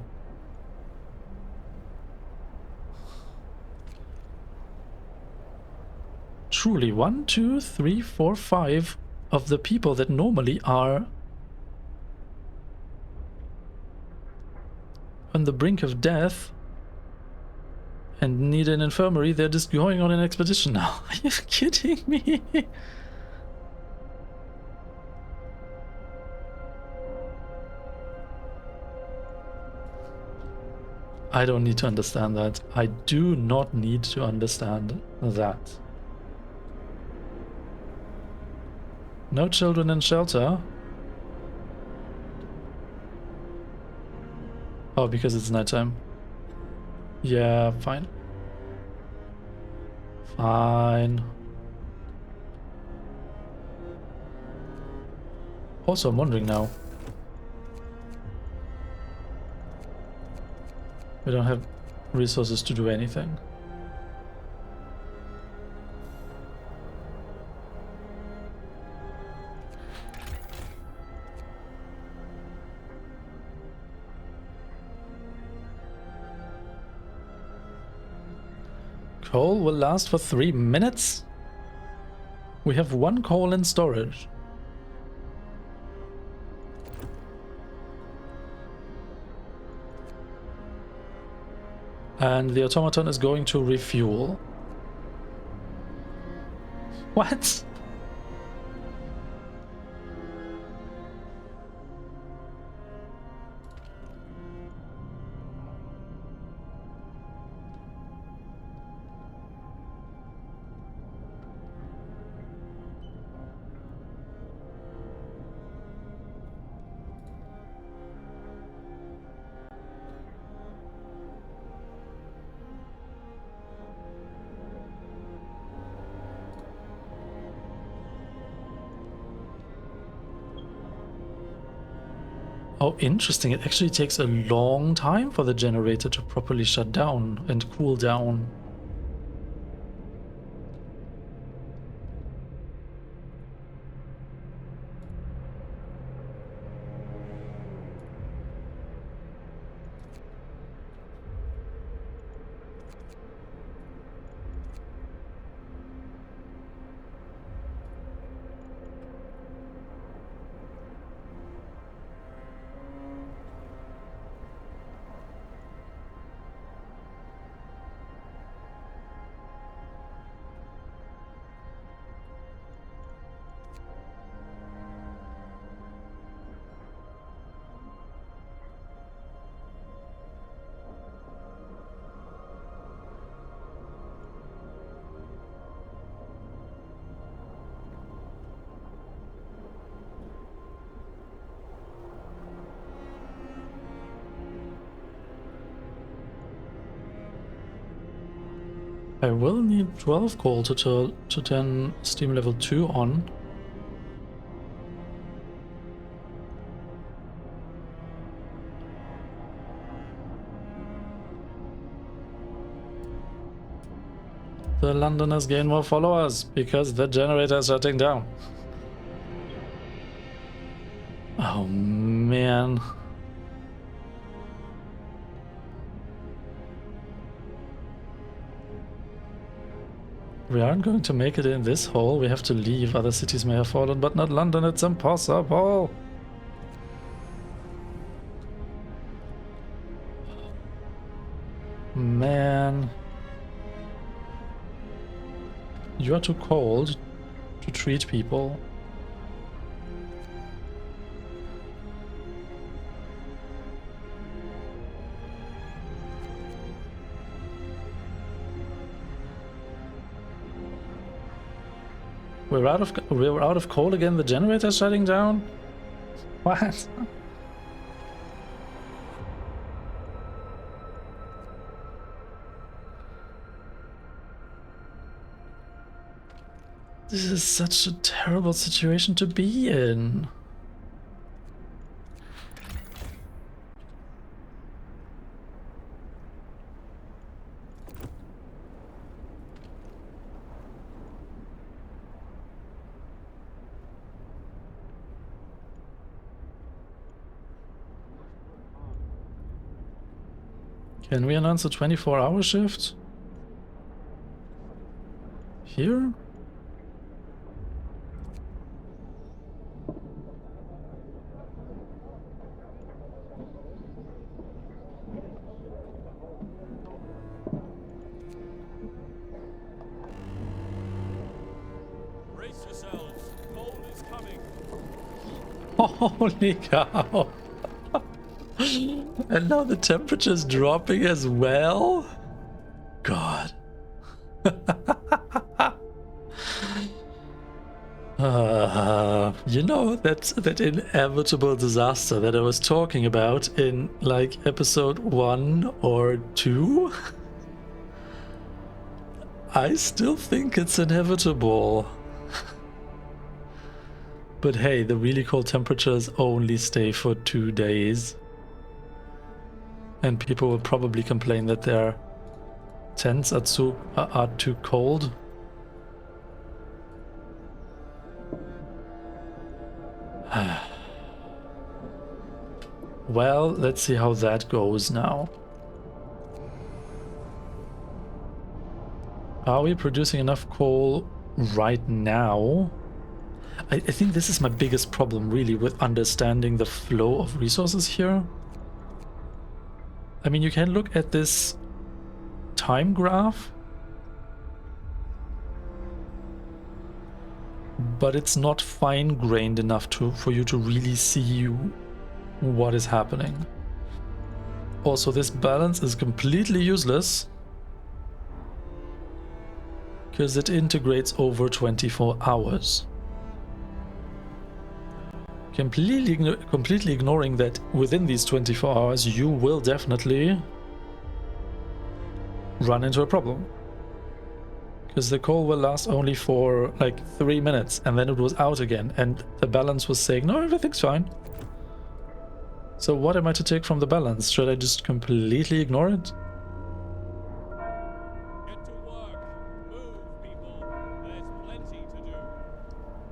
Truly, 1, 2, 3, 4, 5 of the people that normally are on the brink of death and need an infirmary, they're just going on an expedition now. Are you kidding me? I don't need to understand that. I do not need to understand that. No children in shelter. Oh, because it's nighttime. Yeah, fine. Fine. Also, I'm wondering now. We don't have resources to do anything. Coal will last for 3 minutes? We have 1 coal in storage. And the automaton is going to refuel. What? Oh, interesting. It actually takes a long time for the generator to properly shut down and cool down. I will need 12 coal to turn steam level 2 on. The Londoners gain more followers because the generator is shutting down. Oh man. We aren't going to make it in this hole. We have to leave. Other cities may have fallen, but not London. It's impossible. Man. You are too cold to treat people. We're out of coal again. The generator's shutting down. What? This is such a terrible situation to be in. Can we announce a 24-hour shift? Here? Brace yourselves. Cold is coming. Holy cow. And now the temperature's dropping as well? God. You know, that inevitable disaster that I was talking about in like episode 1 or 2? I still think it's inevitable. But hey, the really cold temperatures only stay for 2 days. And people will probably complain that their tents are too cold. Well, let's see how that goes now. Are we producing enough coal right now? I think this is my biggest problem, really, with understanding the flow of resources here. I mean, you can look at this time graph, but it's not fine-grained enough for you to really see what is happening. Also, this balance is completely useless because it integrates over 24 hours. Completely ignoring that within these 24 hours you will definitely run into a problem. Because the coal will last only for like 3 minutes and then it was out again and the balance was saying, no, everything's fine. So what am I to take from the balance? Should I just completely ignore it? Get to work. Move, people. There's plenty to do.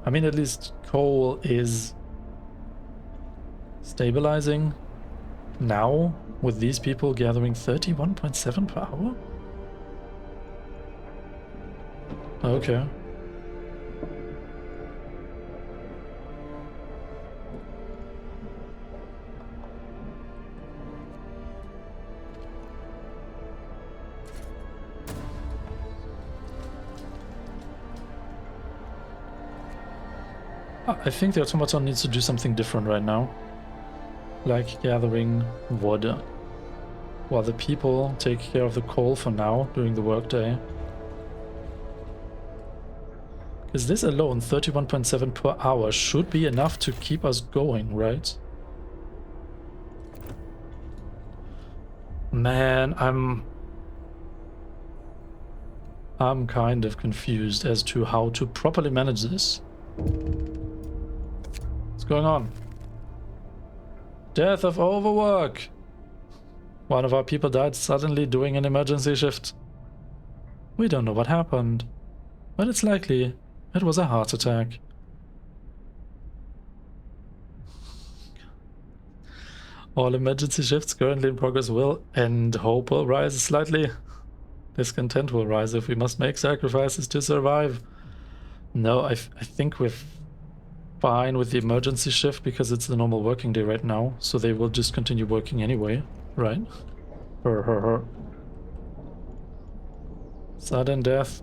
I mean, at least coal is stabilizing now with these people gathering 31.7 per hour? Okay. I think the automaton needs to do something different right now. Like gathering wood, while the people take care of the coal for now during the workday. Because this alone, 31.7 per hour, should be enough to keep us going, right? Man, I'm kind of confused as to how to properly manage this. What's going on? Death of overwork! One of our people died suddenly doing an emergency shift. We don't know what happened, but it's likely it was a heart attack. All emergency shifts currently in progress will end. Hope will rise slightly. Discontent will rise if we must make sacrifices to survive. No, I think we're fine with the emergency shift because it's the normal working day right now, so they will just continue working anyway, right? Sudden death.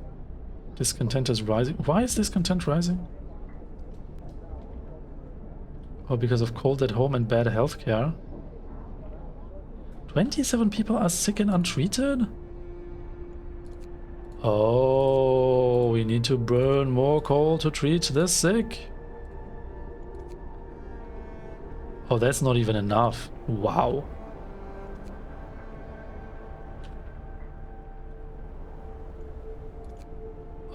Discontent is rising. Why is discontent rising? Oh, because of cold at home and bad healthcare. 27 people are sick and untreated? Oh, we need to burn more coal to treat the sick. Oh, that's not even enough. Wow.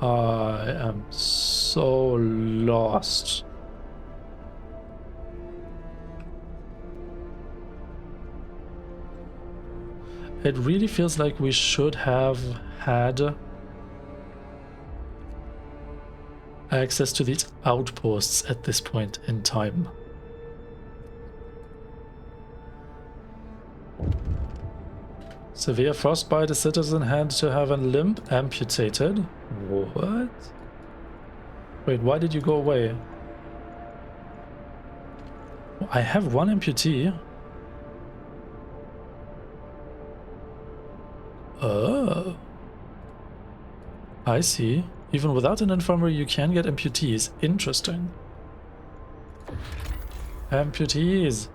I am so lost. It really feels like we should have had access to these outposts at this point in time. Severe frostbite, a citizen had to have a limb amputated. What? Wait, why did you go away? I have one amputee. Oh. I see. Even without an infirmary, you can get amputees. Interesting. Amputees.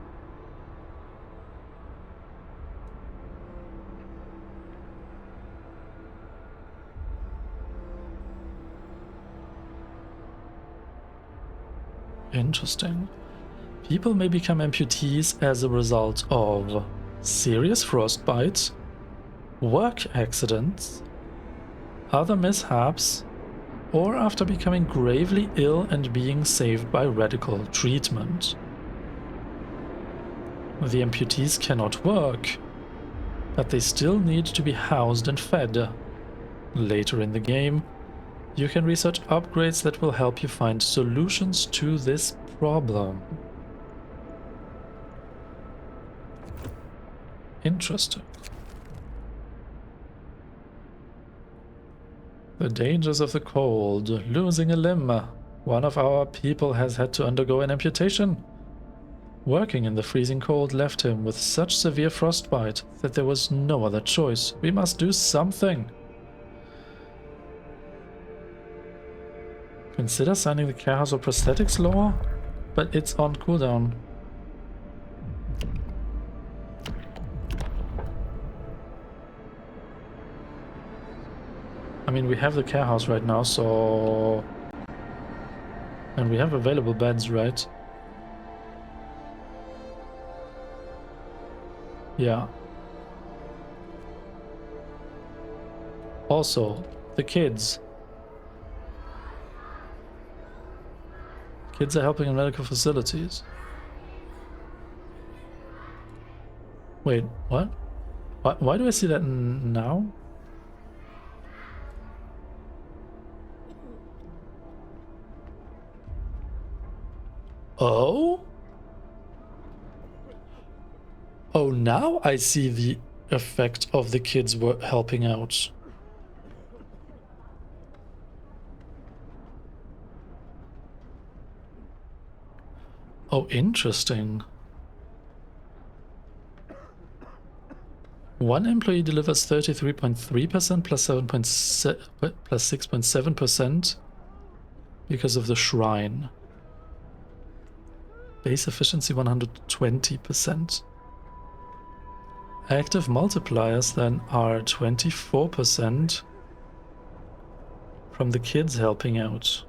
Interesting. People may become amputees as a result of serious frostbite, work accidents, other mishaps, or after becoming gravely ill and being saved by radical treatment. The amputees cannot work, but they still need to be housed and fed. Later in the game, you can research upgrades that will help you find solutions to this problem. Interesting. The dangers of the cold. Losing a limb. One of our people has had to undergo an amputation. Working in the freezing cold left him with such severe frostbite that there was no other choice. We must do something. Consider signing the care house or prosthetics law, but it's on cooldown. I mean, we have the care house right now, so... And we have available beds, right? Yeah. Also, the kids. Kids are helping in medical facilities. Wait, what? Why do I see that now? Oh? Oh, now I see the effect of the kids were helping out. Oh, interesting. One employee delivers 33.3% plus 6.7% because of the shrine. Base efficiency 120%. Active multipliers then are 24% from the kids helping out.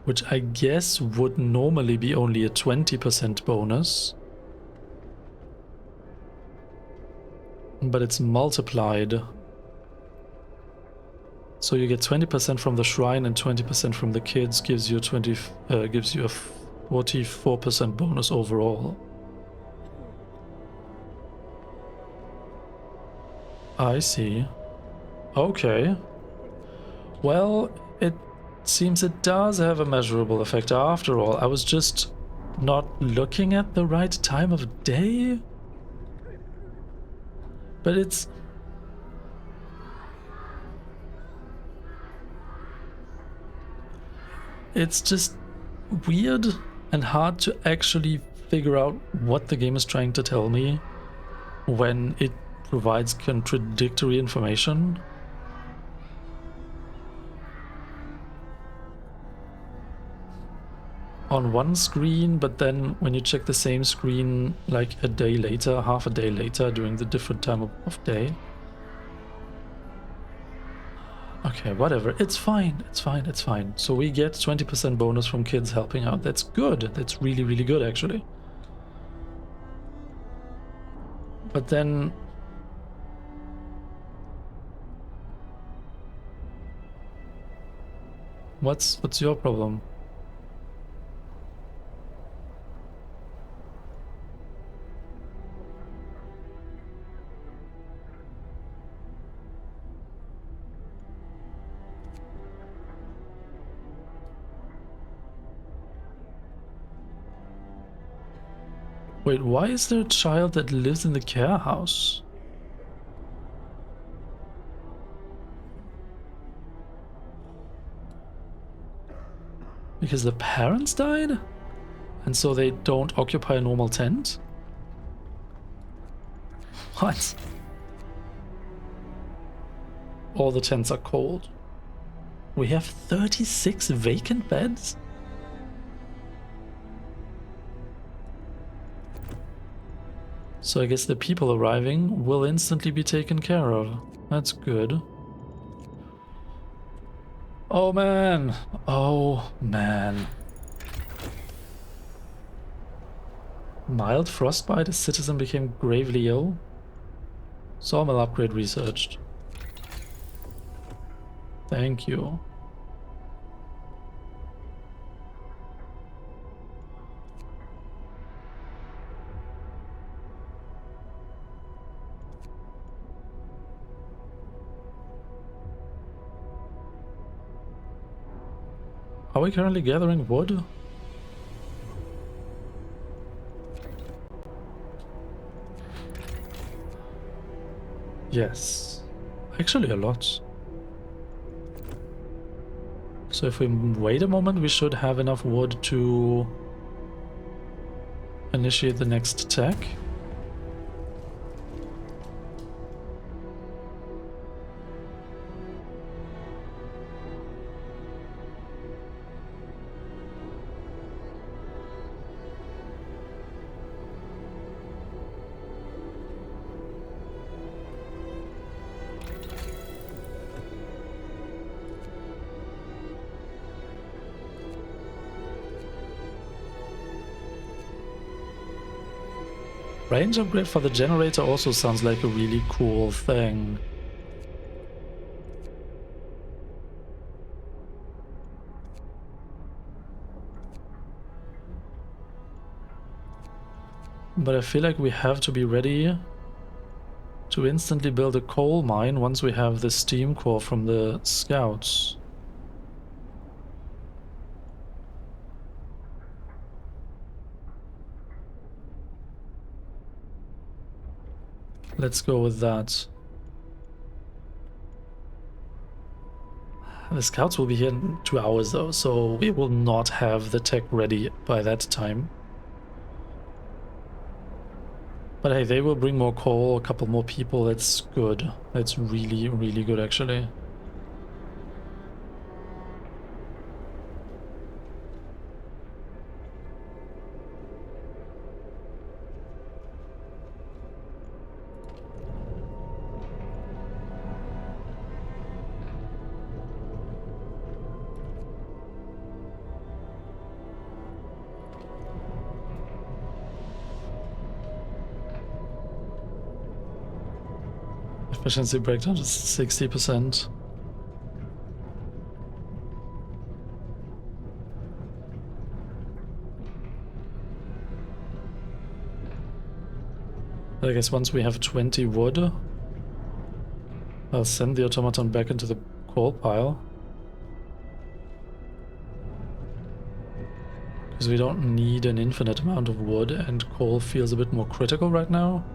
Which I guess would normally be only a 20% bonus. But it's multiplied. So you get 20% from the shrine and 20% from the kids, gives you a 44% bonus overall. I see. Okay. Well, it seems it does have a measurable effect after all. I was just not looking at the right time of day. But it's... It's just weird and hard to actually figure out what the game is trying to tell me when it provides contradictory information. On one screen, but then when you check the same screen like a day later, half a day later, during the different time of day. Okay, whatever. It's fine. It's fine. It's fine. So we get 20% bonus from kids helping out. That's good. That's really, really good, actually. But then... What's your problem? Wait, why is there a child that lives in the care house? Because the parents died? And so they don't occupy a normal tent? What? All the tents are cold. We have 36 vacant beds? So I guess the people arriving will instantly be taken care of. That's good. Oh man. Oh man. Mild frostbite, a citizen became gravely ill. Sawmill upgrade researched. Thank you. Are we currently gathering wood? Yes. Actually a lot. So if we wait a moment, we should have enough wood to initiate the next attack. Range upgrade for the generator also sounds like a really cool thing. But I feel like we have to be ready to instantly build a coal mine once we have the steam core from the scouts. Let's go with that. The scouts will be here in 2 hours though, so we will not have the tech ready by that time. But hey, they will bring more coal, a couple more people, that's good. That's really, really good actually. Efficiency breakdown is 60%. I guess once we have 20 wood, I'll send the automaton back into the coal pile. Because we don't need an infinite amount of wood and coal feels a bit more critical right now.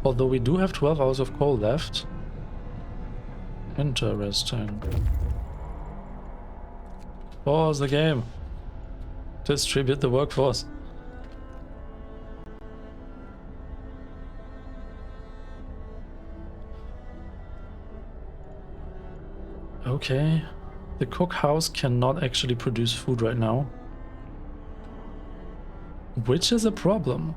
Although we do have 12 hours of coal left. Interesting. Pause the game. Distribute the workforce. Okay. The cookhouse cannot actually produce food right now. Which is a problem.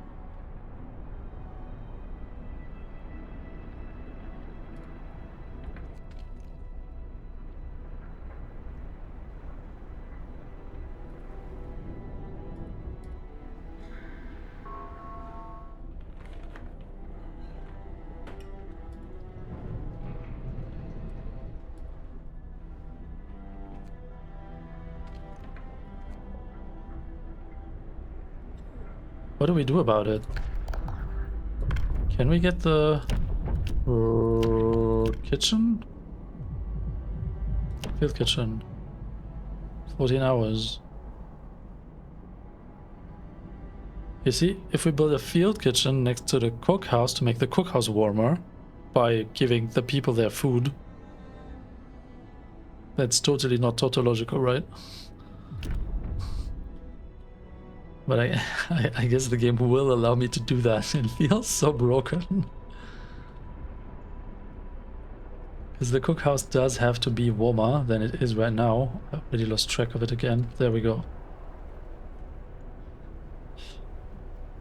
What do we do about it? Can we get the kitchen? Field kitchen. 14 hours. You see, if we build a field kitchen next to the cookhouse to make the cookhouse warmer by giving the people their food, that's totally not tautological, right? But I guess the game will allow me to do that. It feels so broken. Because the cookhouse does have to be warmer than it is right now. I already lost track of it again. There we go.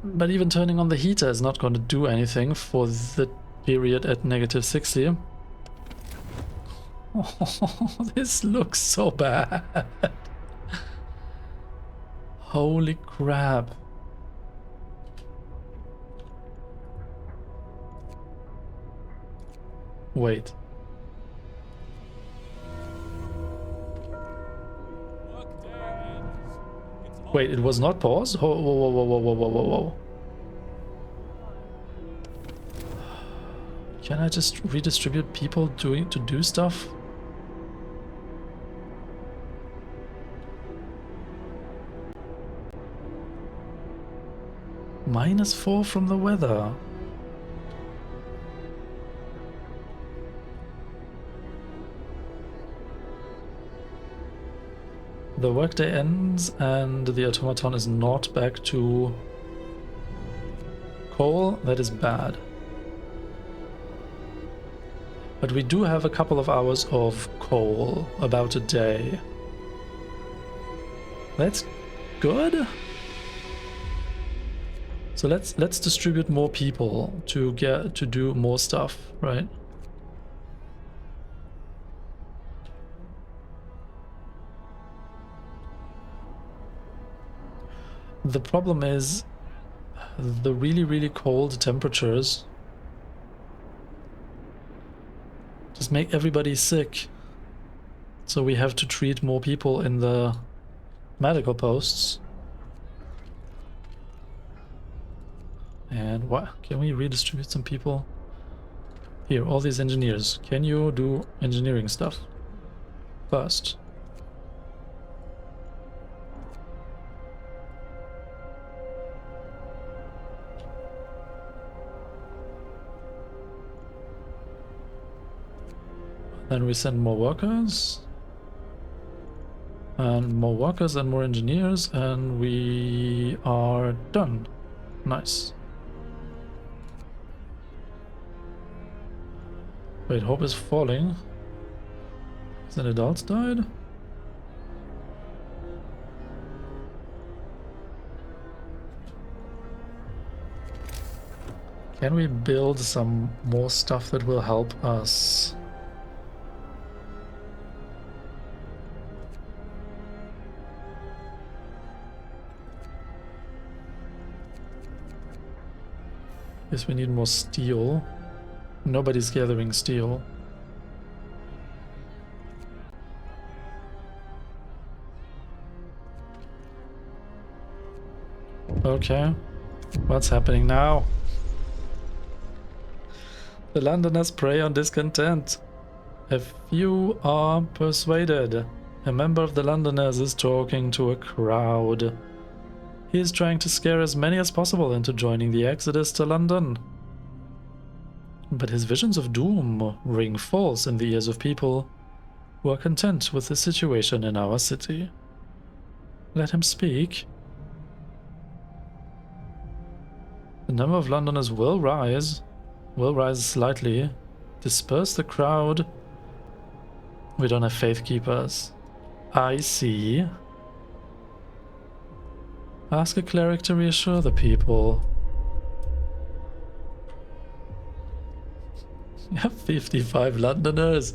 But even turning on the heater is not going to do anything for the period at -60. Oh, this looks so bad. Holy crap. Wait. Wait, it was not pause? Whoa, whoa, whoa, whoa, whoa, whoa, whoa, whoa. Can I just redistribute people to do stuff? -4 from the weather. The workday ends and the automaton is not back to coal. That is bad. But we do have a couple of hours of coal, about a day. That's good. So let's distribute more people to get to do more stuff, right? The problem is the really cold temperatures just make everybody sick. So we have to treat more people in the medical posts. And what? Can we redistribute some people? Here, all these engineers. Can you do engineering stuff first? Then we send more workers. And more workers and more engineers, and we are done. Nice. Wait, hope is falling. Is an adult died? Can we build some more stuff that will help us? Guess we need more steel. Nobody's gathering steel. Okay. What's happening now? The Londoners prey on discontent. A few are persuaded. A member of the Londoners is talking to a crowd. He is trying to scare as many as possible into joining the exodus to London. But his visions of doom ring false in the ears of people who are content with the situation in our city. Let him speak. The number of Londoners will rise slightly. Disperse the crowd. We don't have faith keepers. I see. Ask a cleric to reassure the people. You have 55 Londoners.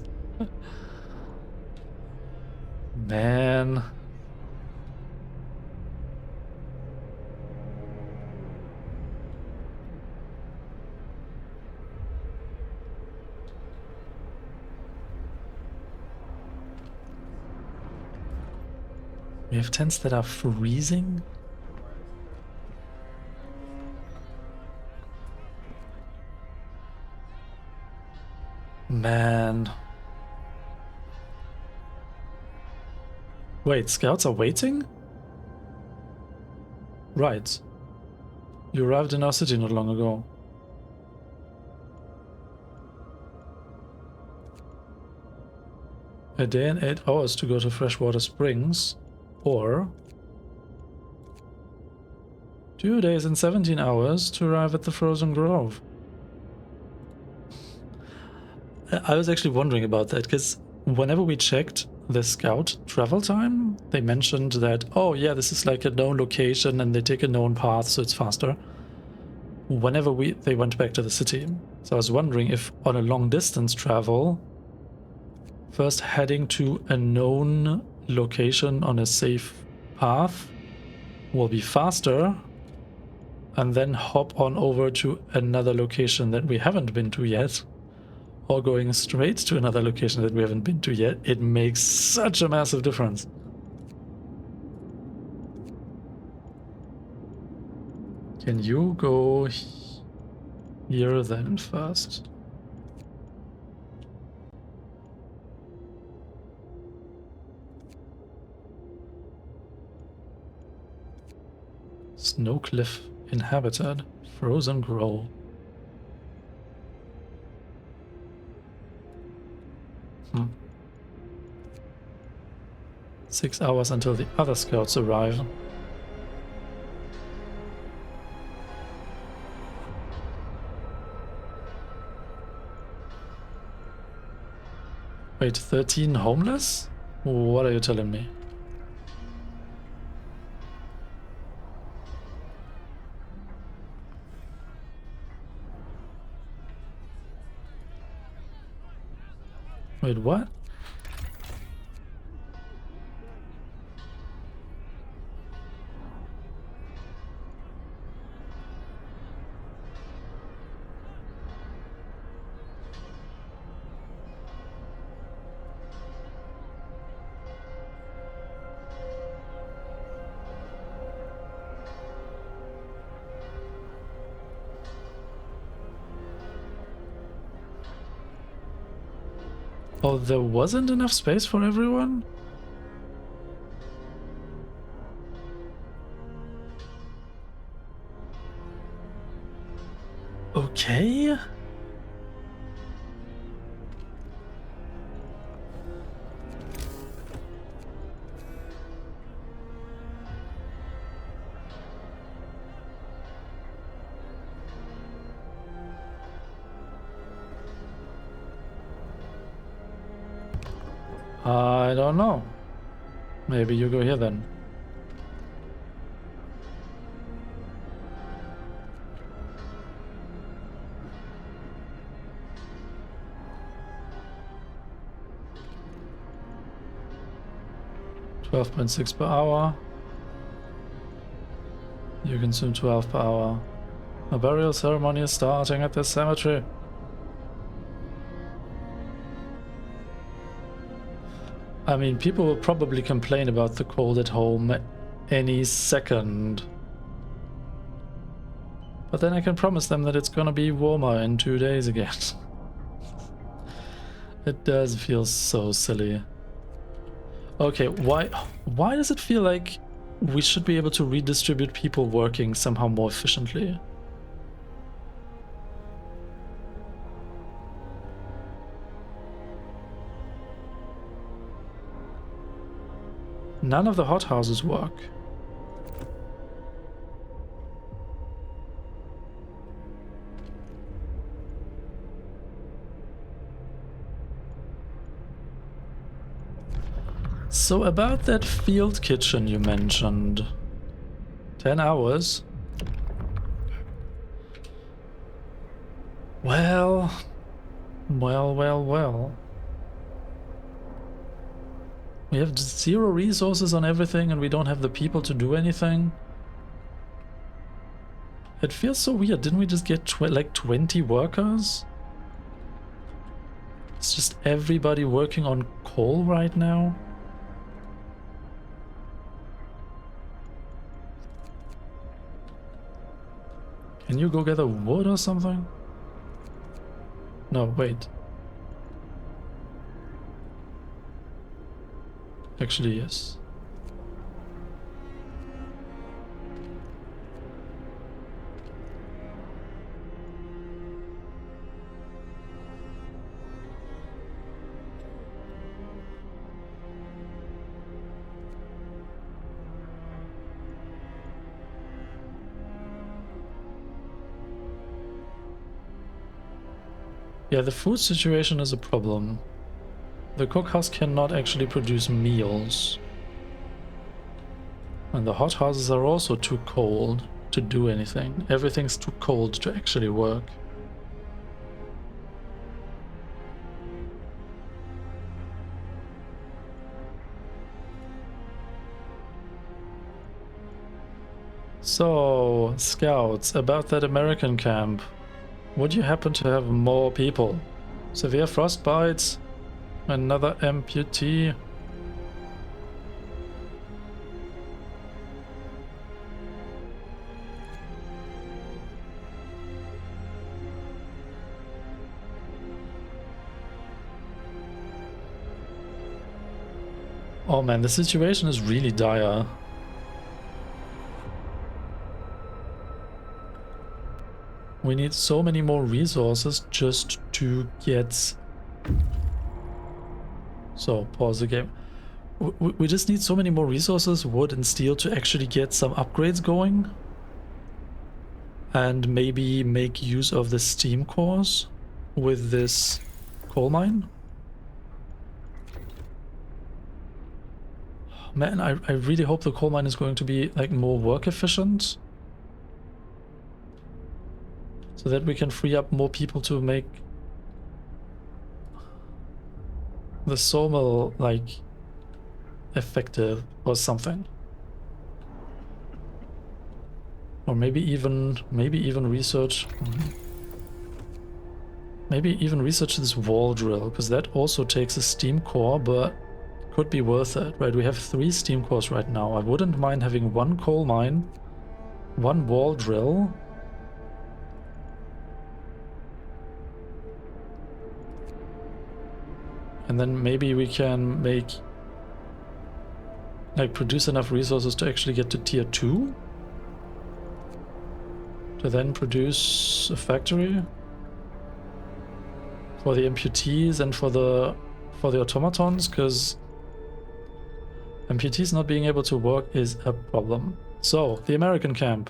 Man. We have tents that are freezing. Man. Wait, scouts are waiting? Right. You arrived in our city not long ago. A day and 8 hours to go to Freshwater Springs, or 2 days and 17 hours to arrive at the Frozen Grove. I was actually wondering about that, because whenever we checked the scout travel time, they mentioned that, oh yeah, this is like a known location and they take a known path, so it's faster. Whenever they went back to the city. So I was wondering if on a long distance travel, first heading to a known location on a safe path will be faster, and then hop on over to another location that we haven't been to yet, or going straight to another location that we haven't been to yet. It makes such a massive difference. Can you go here then first? Snow cliff inhabited, Frozen Grove. 6 hours until the other scouts arrive. Wait, 13 homeless? What are you telling me? Wait, what? Oh, there wasn't enough space for everyone? Okay. I don't know. Maybe you go here then. $12.6 per hour. You consume 12 per hour. A burial ceremony is starting at this cemetery. I mean, people will probably complain about the cold at home any second. But then I can promise them that it's gonna be warmer in 2 days again. It does feel so silly. Okay, why does it feel like we should be able to redistribute people working somehow more efficiently? None of the hothouses work. So about that field kitchen you mentioned. 10 hours. Well. We have 0 resources on everything and we don't have the people to do anything. It feels so weird. Didn't we just get like 20 workers? It's just everybody working on coal right now. Can you go gather wood or something? No, wait. Actually, yes. Yeah, the food situation is a problem. The cookhouse cannot actually produce meals. And the hothouses are also too cold to do anything. Everything's too cold to actually work. So, scouts, about that American camp. Would you happen to have more people? Severe frostbites? Another amputee? Oh man, the situation is really dire. We need so many more resources just to get... So, pause the game. We just need so many more resources, wood and steel, to actually get some upgrades going. And maybe make use of the steam cores with this coal mine. Man, I really hope the coal mine is going to be like more work efficient. So that we can free up more people to make the sawmill like effective or something. Or maybe even research this wall drill, because that also takes a steam core, but could be worth it, right? We have 3 steam cores right now. I wouldn't mind having 1 coal mine, 1 wall drill, and then maybe we can make, like, produce enough resources to actually get to tier 2? To then produce a factory? For the amputees and for the automatons, because amputees not being able to work is a problem. So, the American camp.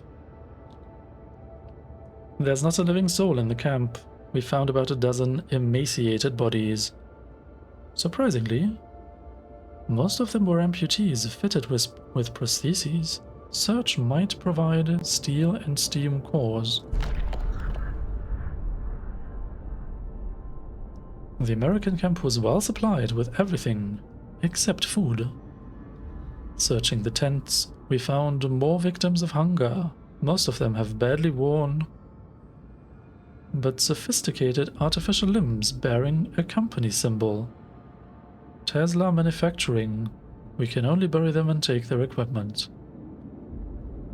There's not a living soul in the camp. We found about a dozen emaciated bodies. Surprisingly, most of them were amputees fitted with prostheses. Search might provide steel and steam cores. The American camp was well supplied with everything except food. Searching the tents, we found more victims of hunger. Most of them have badly worn but sophisticated artificial limbs bearing a company symbol. Tesla Manufacturing. We can only bury them and take their equipment.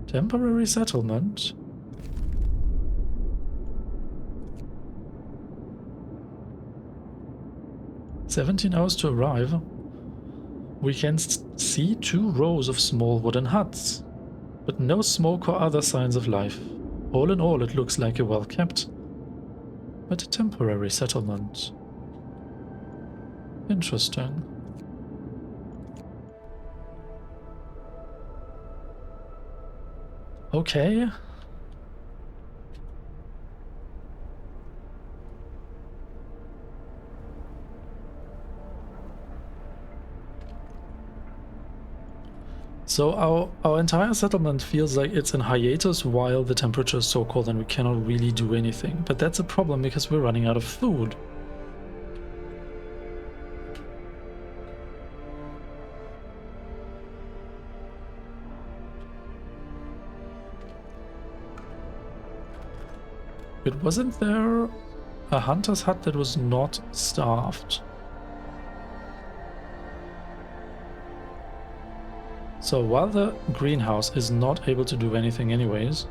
Temporary settlement? "17 hours to arrive." We can see 2 rows of small wooden huts, but no smoke or other signs of life. All in all, it looks like a well-kept, but temporary settlement. Interesting. Okay. So our entire settlement feels like it's in hiatus while the temperature is so cold and we cannot really do anything. But that's a problem because we're running out of food. But wasn't there a hunter's hut that was not staffed? So while the greenhouse is not able to do anything anyways,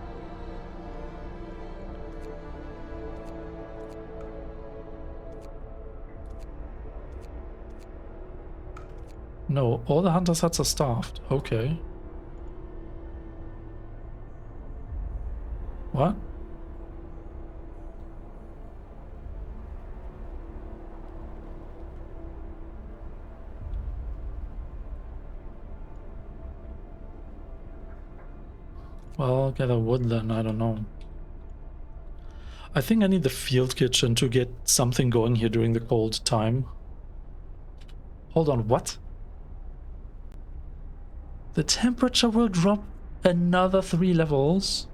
no, all the hunter's huts are staffed. Okay. What? Well, gather wood then, I don't know. I think I need the field kitchen to get something going here during the cold time. Hold on, what? The temperature will drop another 3 levels?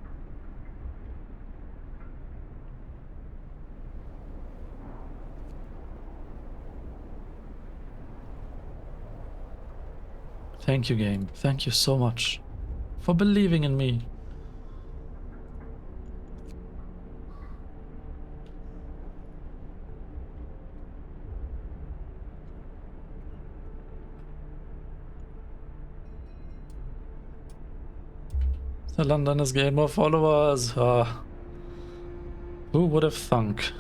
Thank you, game. Thank you so much for believing in me. The London has gained more followers. Who would have thunk?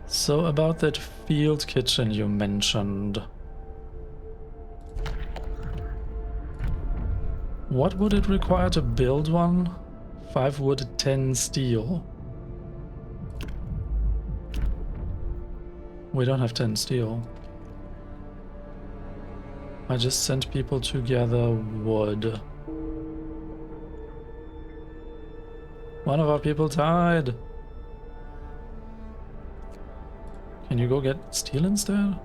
So about that field kitchen you mentioned. What would it require to build one? 5 wood, 10 steel. We don't have 10 steel. I just sent people to gather wood. One of our people died. Can you go get steel instead?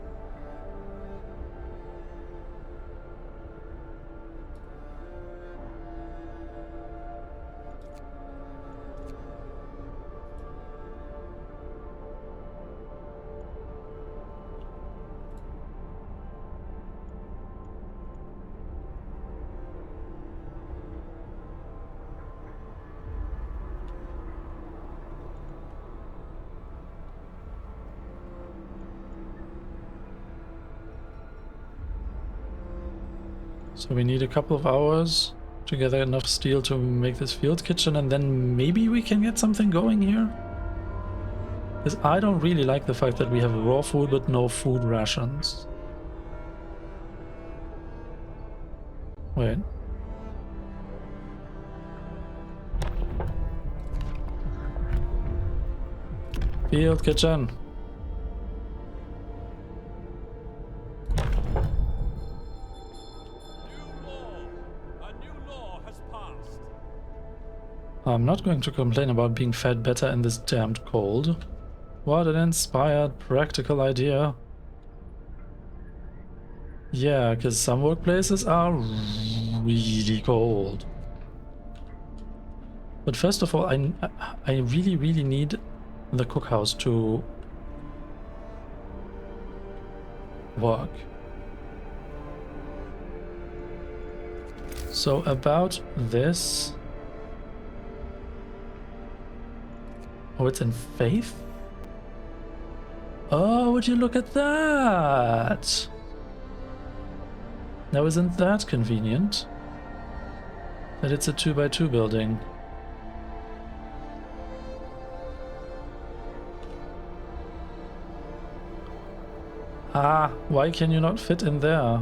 So we need a couple of hours to gather enough steel to make this field kitchen, and then maybe we can get something going here? Because I don't really like the fact that we have raw food but no food rations. Wait. Field kitchen. I'm not going to complain about being fed better in this damned cold. What an inspired, practical idea. Yeah, because some workplaces are really cold. But first of all, I really, really need the cookhouse to work. So about this... Oh, it's in Faith? Oh, would you look at that? Now isn't that convenient? That it's a 2x2 building. Ah, why can you not fit in there?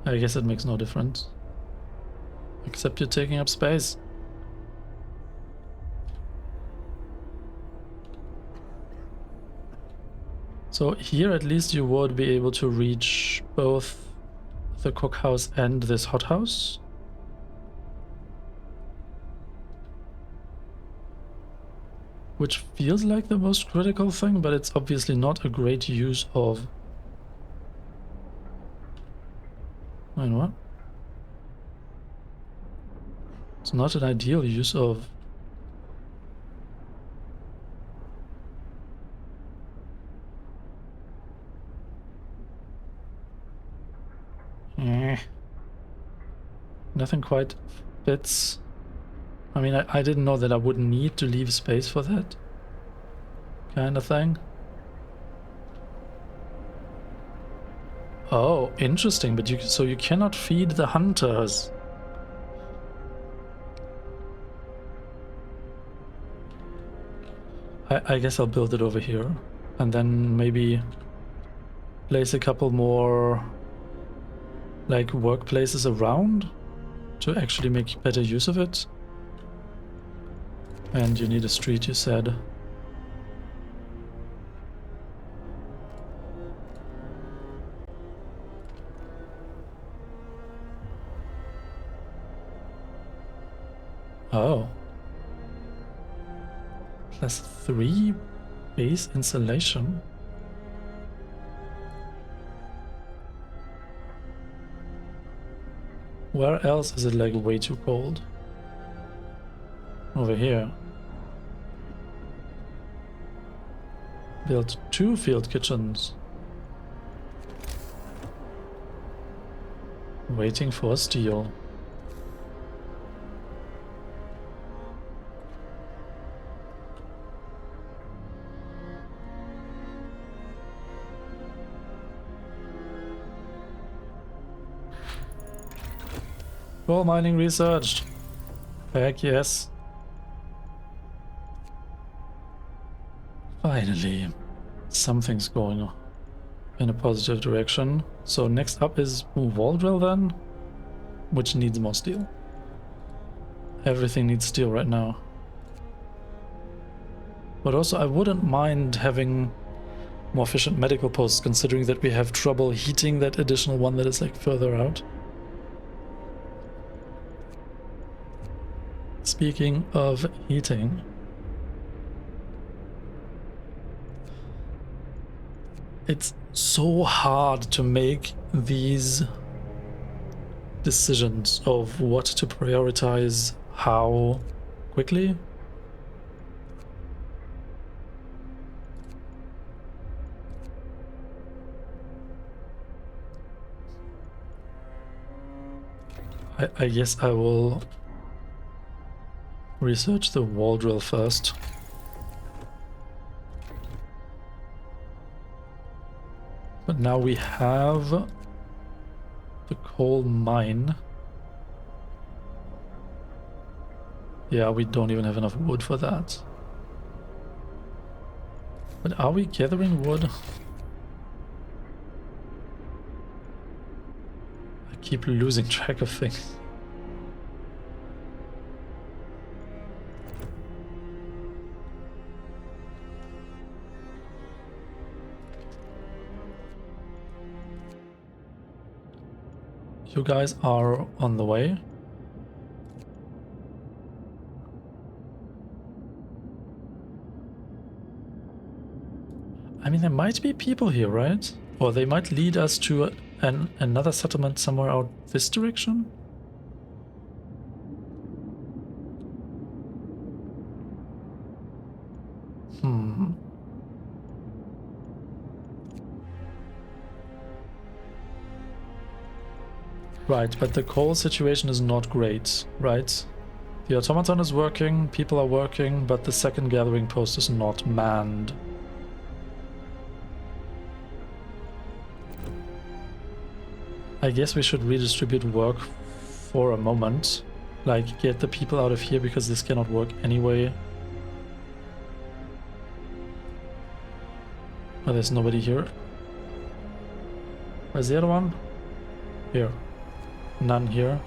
I guess it makes no difference. Except you're taking up space. So here at least you would be able to reach both the cookhouse and this hothouse. Which feels like the most critical thing, but it's obviously not a great use of... Wait, what? It's not an ideal use of... Nothing quite fits. I mean, I didn't know that I would need to leave space for that kind of thing. Oh, interesting, but so you cannot feed the hunters. I guess I'll build it over here and then maybe place a couple more like workplaces around to actually make better use of it. And you need a street, you said. Oh. +3 base insulation. Where else is it like way too cold? Over here. Built 2 field kitchens. Waiting for steel. Coal mining researched. Heck yes. Finally, something's going in a positive direction. So next up is wall drill then, which needs more steel. Everything needs steel right now. But also I wouldn't mind having more efficient medical posts, considering that we have trouble heating that additional one that is like further out. Speaking of heating, it's so hard to make these decisions of what to prioritize how quickly. I guess I will research the wall drill first. But now we have the coal mine. Yeah, we don't even have enough wood for that. But are we gathering wood? I keep losing track of things. You guys are on the way. I mean, there might be people here, right? Or they might lead us to another settlement somewhere out this direction? Right, but the coal situation is not great, right? The automaton is working, people are working, but the second gathering post is not manned. I guess we should redistribute work for a moment. Like, get the people out of here because this cannot work anyway. Oh, there's nobody here. Where's the other one? Here. None here.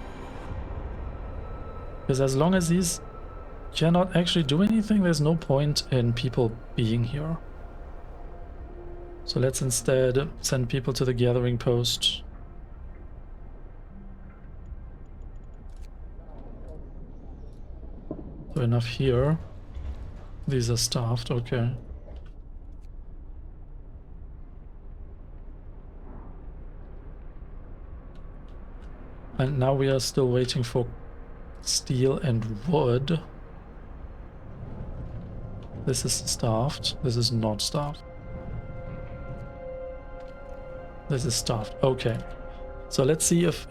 Because as long as these cannot actually do anything, there's no point in people being here. So let's instead send people to the gathering post. So enough here. These are staffed, okay. And now we are still waiting for steel and wood. This is staffed. This is not staffed. This is staffed. Okay. So let's see if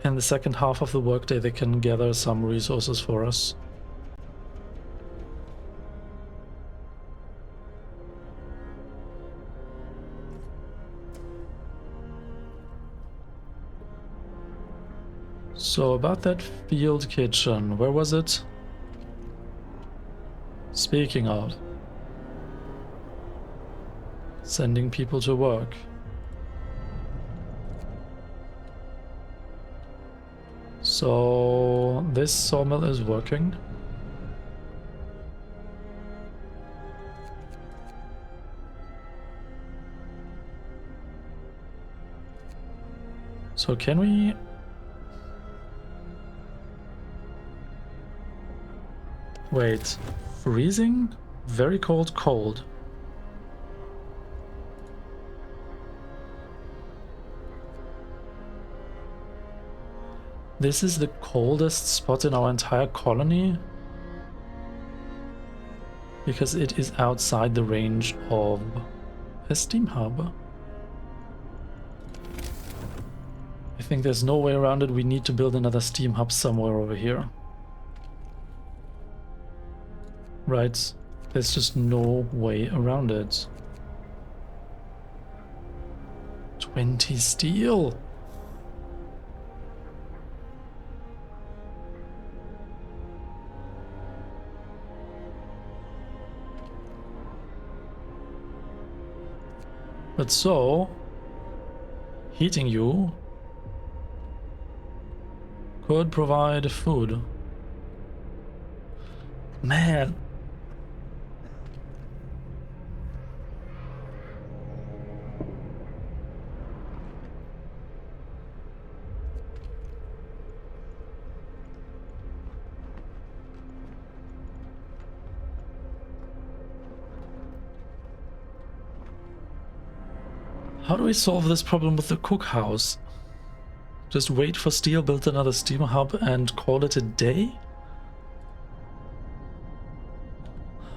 in the second half of the workday they can gather some resources for us. So about that field kitchen, where was it? Speaking of, sending people to work. So this sawmill is working. So can we... Wait, freezing? Very cold, cold. This is the coldest spot in our entire colony? Because it is outside the range of a steam hub. I think there's no way around it. We need to build another steam hub somewhere over here. Right, there's just no way around it. 20 steel. But so, heating you could provide food. Man. How do we solve this problem with the cookhouse? Just wait for steel, build another steam hub and call it a day?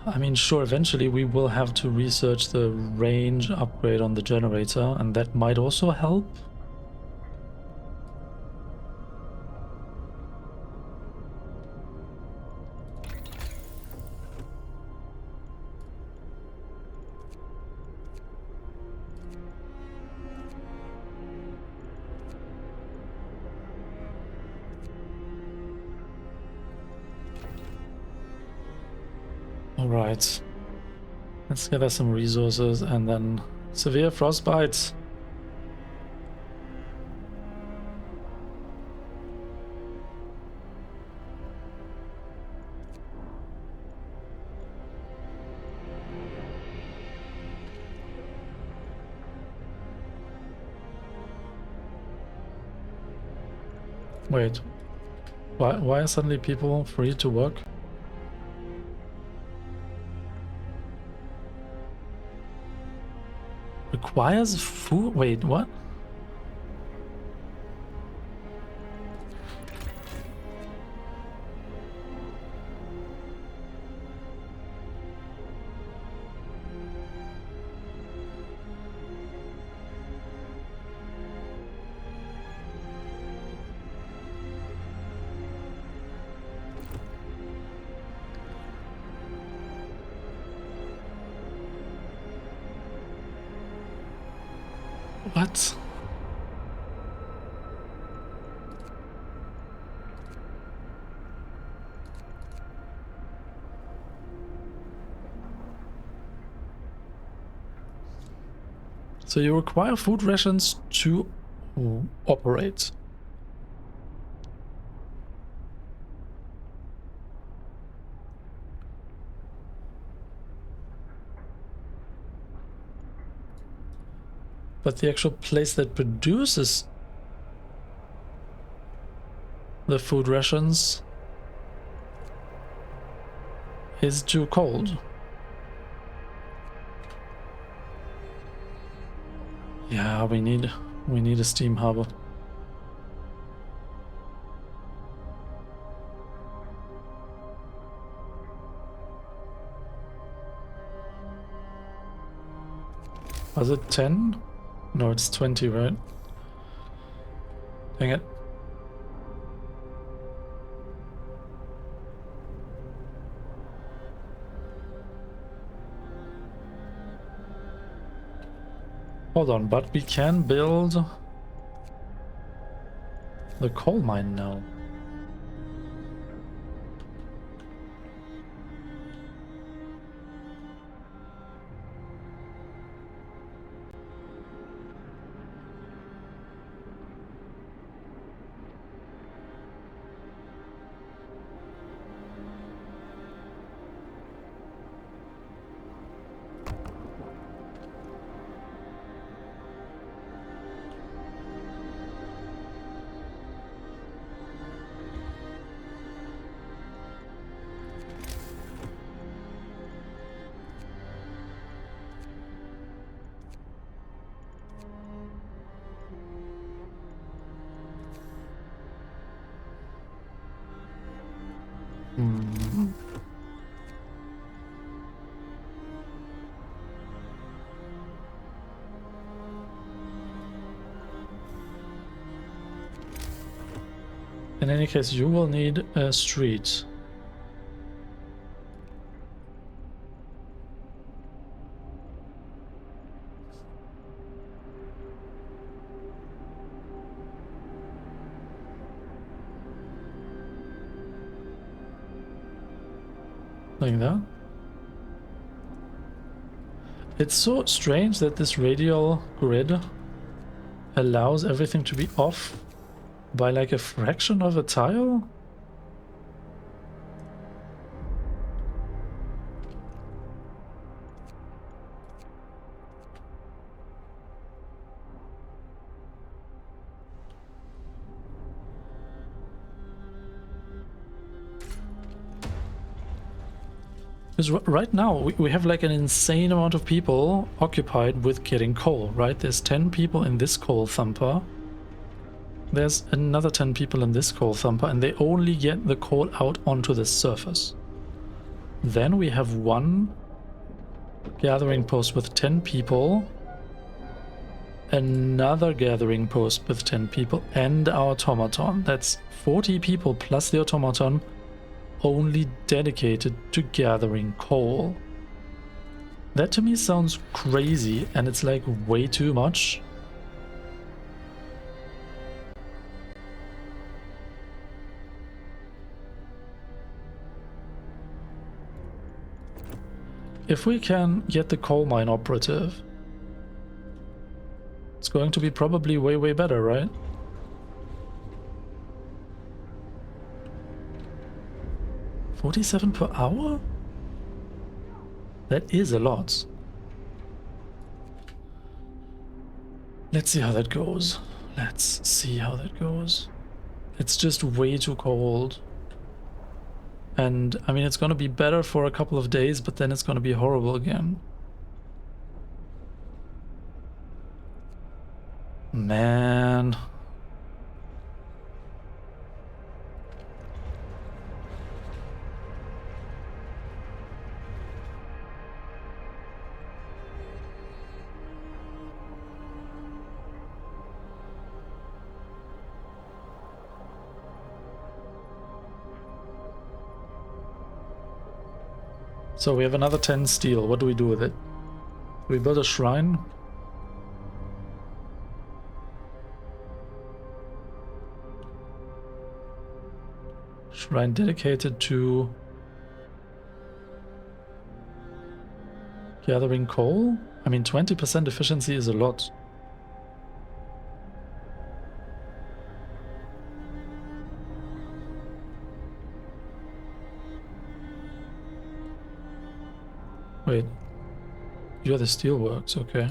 I mean, sure, eventually we will have to research the range upgrade on the generator, and that might also help. Alright. Let's gather some resources and then severe frostbite. Wait, why are suddenly people free to work? Requires food? Wait, what? What? So you require food rations to operate. But the actual place that produces the food rations is too cold. Yeah, we need a steam harbor. Was it 10? No, it's 20, right? Dang it. Hold on, but we can build the coal mine now. In any case, you will need a street. Like that. It's so strange that this radial grid allows everything to be off by like a fraction of a tile. Because right now we have like an insane amount of people occupied with getting coal, right? There's 10 people in this coal thumper. There's another 10 people in this coal thumper, and they only get the coal out onto the surface. Then we have one gathering post with 10 people, another gathering post with 10 people, and our automaton. That's 40 people plus the automaton only dedicated to gathering coal. That to me sounds crazy, and it's like way too much. If we can get the coal mine operative, it's going to be probably way better, right? $47 per hour? That is a lot. Let's see how that goes. Let's see how that goes. It's just way too cold. And I mean, it's gonna be better for a couple of days, but then it's gonna be horrible again. Man. So we have another 10 steel. What do we do with it? We build a shrine? Shrine dedicated to gathering coal? I mean, 20% efficiency is a lot. Wait, you're the steelworks, okay.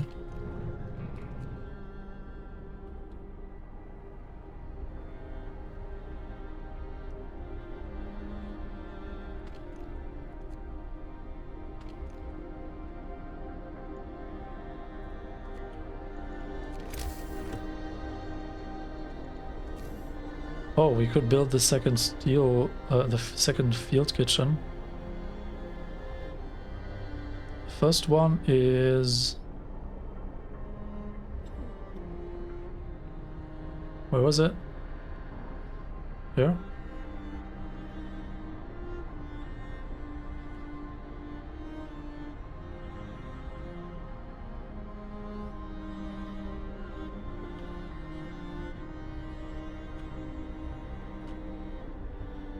Oh, we could build the second second field kitchen. First one is... Where was it? Here?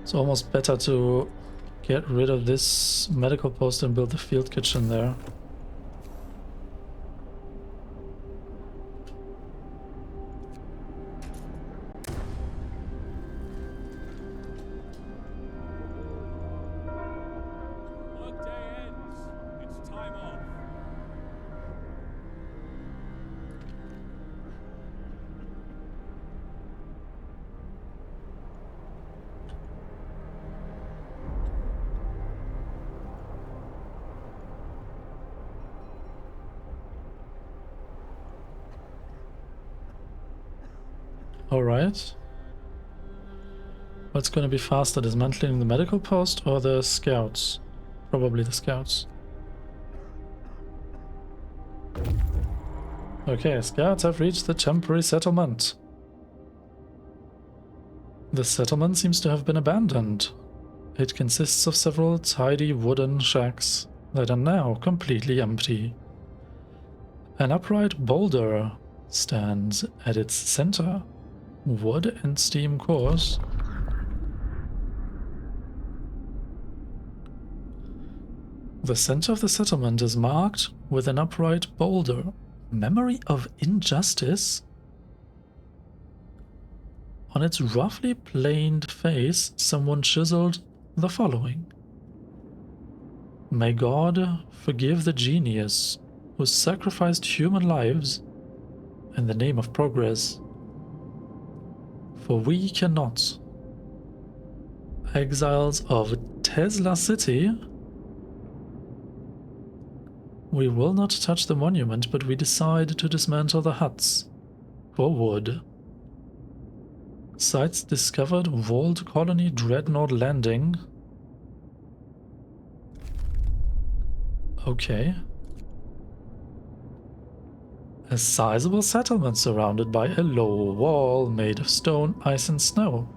It's almost better to get rid of this medical post and build the field kitchen there. Workday ends. It's time off. Alright. What's going to be faster, dismantling the medical post or the scouts? Probably the scouts. Okay, scouts have reached the temporary settlement. The settlement seems to have been abandoned. It consists of several tidy wooden shacks that are now completely empty. An upright boulder stands at its center. Wood and steam cores. The center of the settlement is marked with an upright boulder. Memory of injustice? On its roughly planed face, someone chiseled the following. May God forgive the genius who sacrificed human lives in the name of progress. For we cannot. Exiles of Tesla City. We will not touch the monument, but we decide to dismantle the huts for wood. Sites discovered: walled colony, Dreadnought Landing. Okay. A sizable settlement surrounded by a low wall made of stone, ice and snow.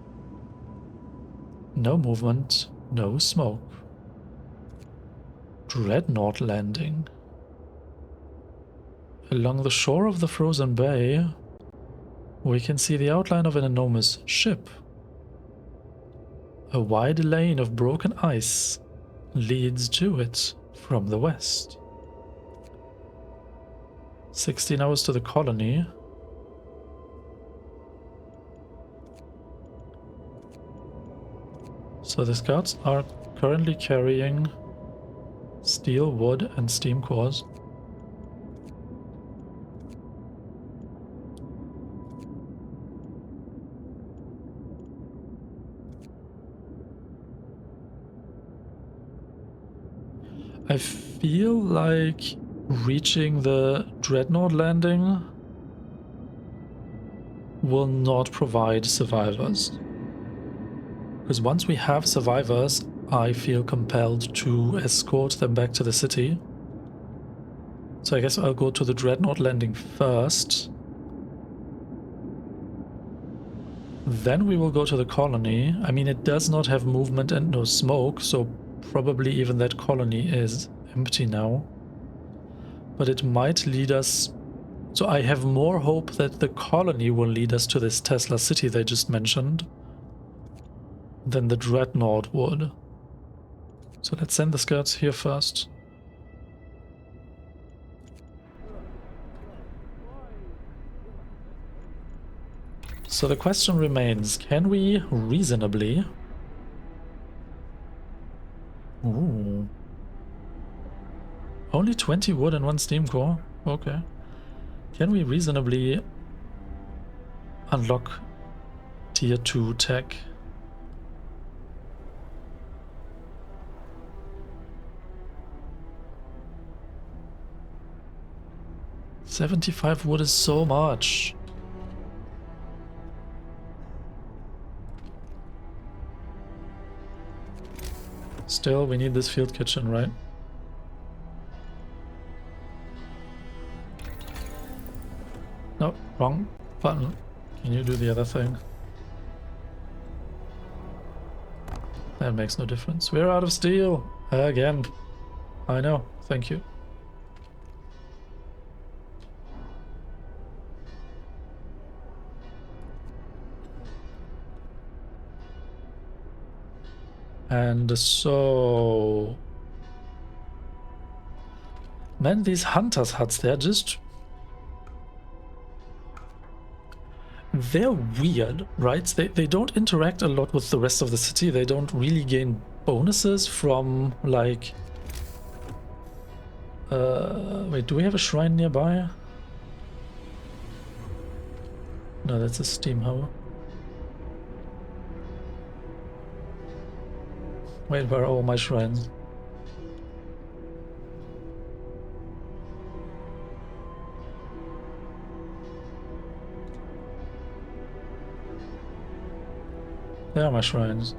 No movement, no smoke. Dreadnought Landing. Along the shore of the frozen bay, we can see the outline of an enormous ship. A wide lane of broken ice leads to it from the west. 16 hours to the colony. So the scouts are currently carrying steel, wood and steam cores. I feel like reaching the Dreadnought Landing will not provide survivors. Because once we have survivors, I feel compelled to escort them back to the city. So I guess I'll go to the Dreadnought Landing first. Then we will go to the colony. I mean, it does not have movement and no smoke, so probably even that colony is empty now. But it might lead us... So I have more hope that the colony will lead us to this Tesla City they just mentioned than the Dreadnought would. So let's send the scouts here first. So the question remains, can we reasonably... Ooh. Only 20 wood and 1 steam core? Okay. Can we reasonably unlock tier 2 tech? $75 wood is so much. Still, we need this field kitchen, right? No, wrong button. Can you do the other thing? That makes no difference. We're out of steel again. I know. Thank you. And so... Man, these hunters' huts, they're just... They're weird, right? They don't interact a lot with the rest of the city. They don't really gain bonuses from, like... wait, do we have a shrine nearby? No, that's a steam hoe. Wait, where are all my shrines? There are my shrines.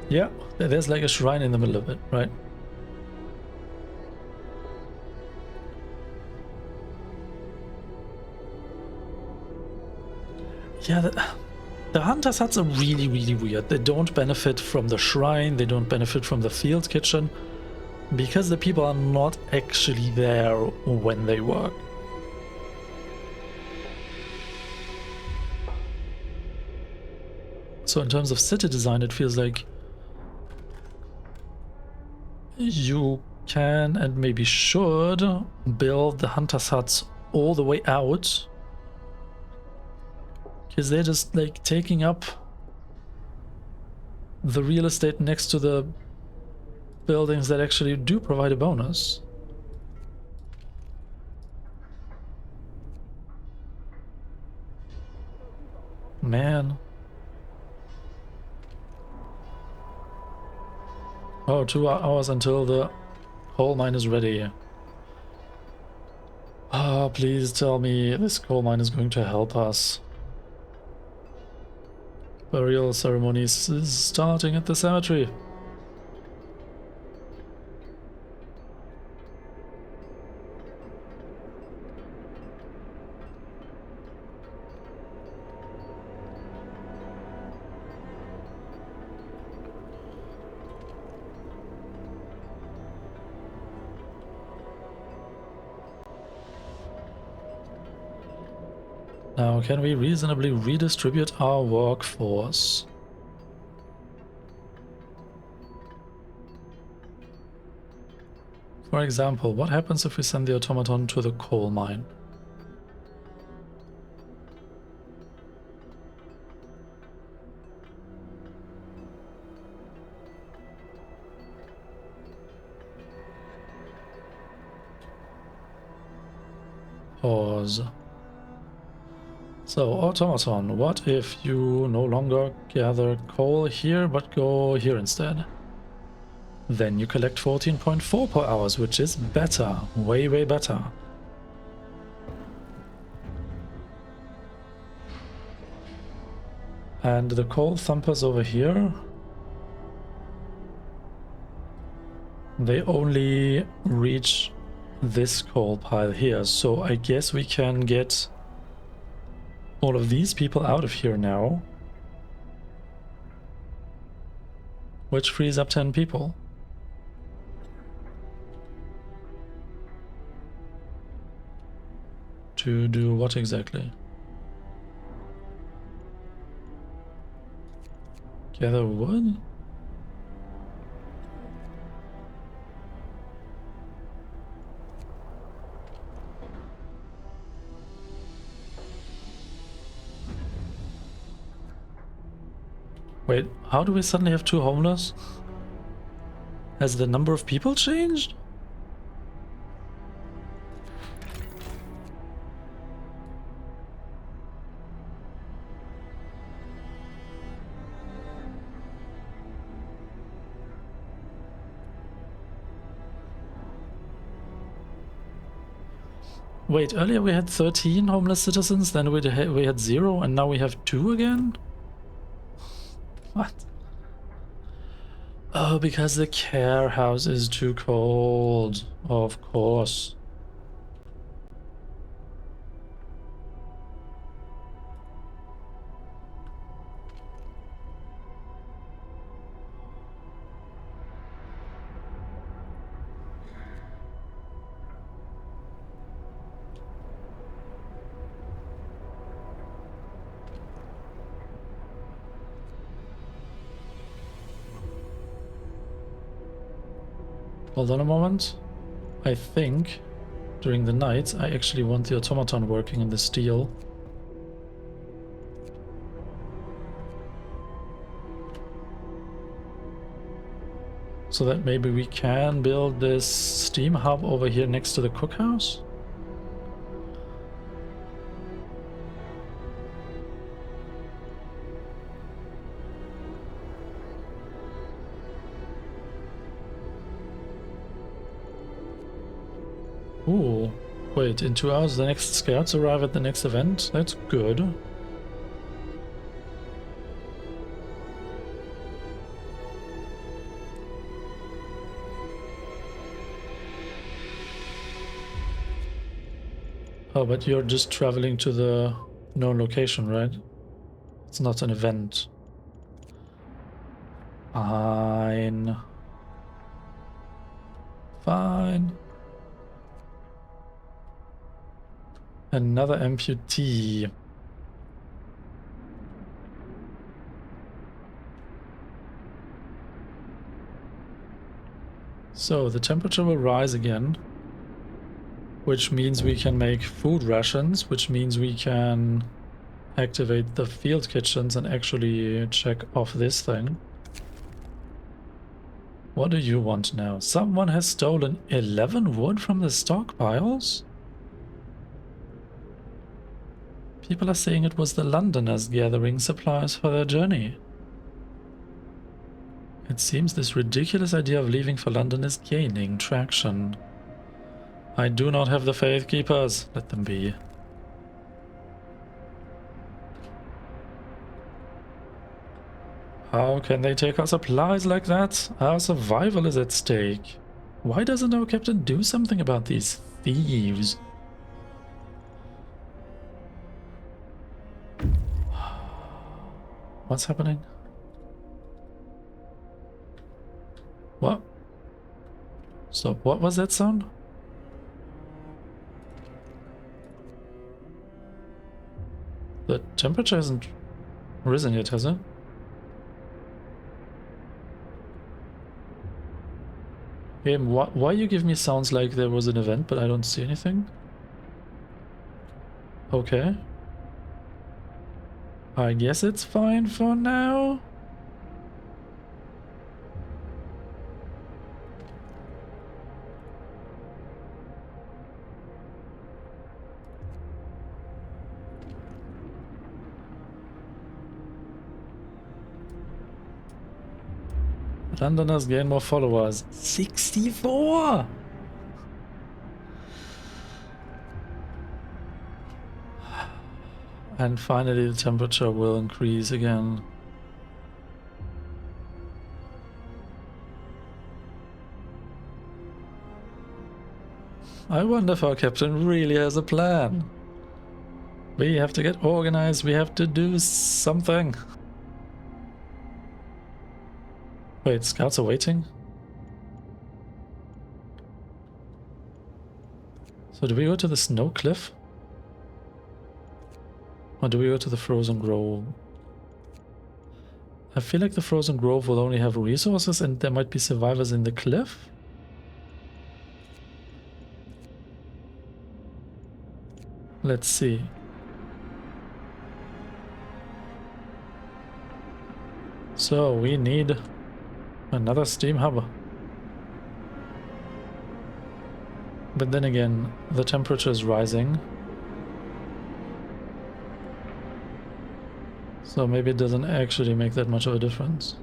Yeah, there's like a shrine in the middle of it, right? Yeah, the hunters' huts are really, really weird. They don't benefit from the shrine, they don't benefit from the field kitchen, because the people are not actually there when they work. So in terms of city design, it feels like you can and maybe should build the hunters' huts all the way out, because they're just like taking up the real estate next to the buildings that actually do provide a bonus. Man. Oh, 2 hours until the coal mine is ready. Ah, please tell me this coal mine is going to help us. Burial ceremonies is starting at the cemetery. Now, can we reasonably redistribute our workforce? For example, what happens if we send the automaton to the coal mine? Pause. So, automaton, what if you no longer gather coal here, but go here instead? Then you collect 14.4 per hours, which is better. Way, way better. And the coal thumpers over here, they only reach this coal pile here. So I guess we can get all of these people out of here now, which frees up 10 people. To do what exactly? Gather wood? Wait, how do we suddenly have 2 homeless? Has the number of people changed? Wait, earlier we had 13 homeless citizens, then we had 0, and now we have 2 again? What? Oh, because the care house is too cold. Of course. Hold on a moment. I think during the night I actually want the automaton working in the steel. So that maybe we can build this steam hub over here next to the cookhouse? Ooh, wait, in 2 hours the next scouts arrive at the next event? That's good. Oh, but you're just traveling to the known location, right? It's not an event. Fine. Fine. Another amputee. So the temperature will rise again, which means we can make food rations, which means we can activate the field kitchens and actually check off this thing. What do you want now? Someone has stolen 11 wood from the stockpiles? People are saying it was the Londoners gathering supplies for their journey. It seems this ridiculous idea of leaving for London is gaining traction. I do not have the faith, keepers. Let them be. How can they take our supplies like that? Our survival is at stake. Why doesn't our captain do something about these thieves? What's happening? What? Stop, what was that sound? The temperature hasn't risen yet, has it? Game, why you give me sounds like there was an event, but I don't see anything? Okay. I guess it's fine for now. Londoners gain more followers. 64! And finally the temperature will increase again. I wonder if our captain really has a plan. We have to get organized, we have to do something. Wait, scouts are waiting? So do we go to the snow cliff? Or do we go to the frozen grove? I feel like the frozen grove will only have resources and there might be survivors in the cliff. Let's see. So we need another steam hub. But then again, the temperature is rising. So maybe it doesn't actually make that much of a difference.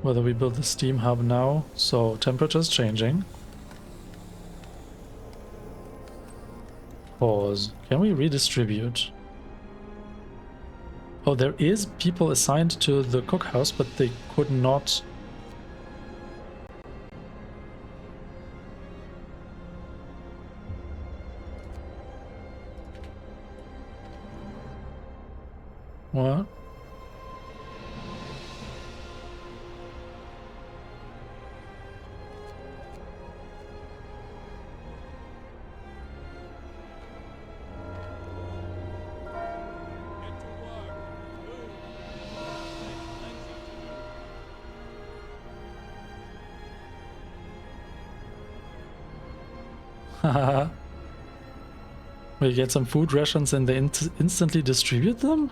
Whether we build the steam hub now, so temperature is changing. Pause. Can we redistribute? Oh, there is people assigned to the cookhouse, but they could not. What? Get to work. Move. There's plenty to do. Haha. We get some food rations and they instantly distribute them?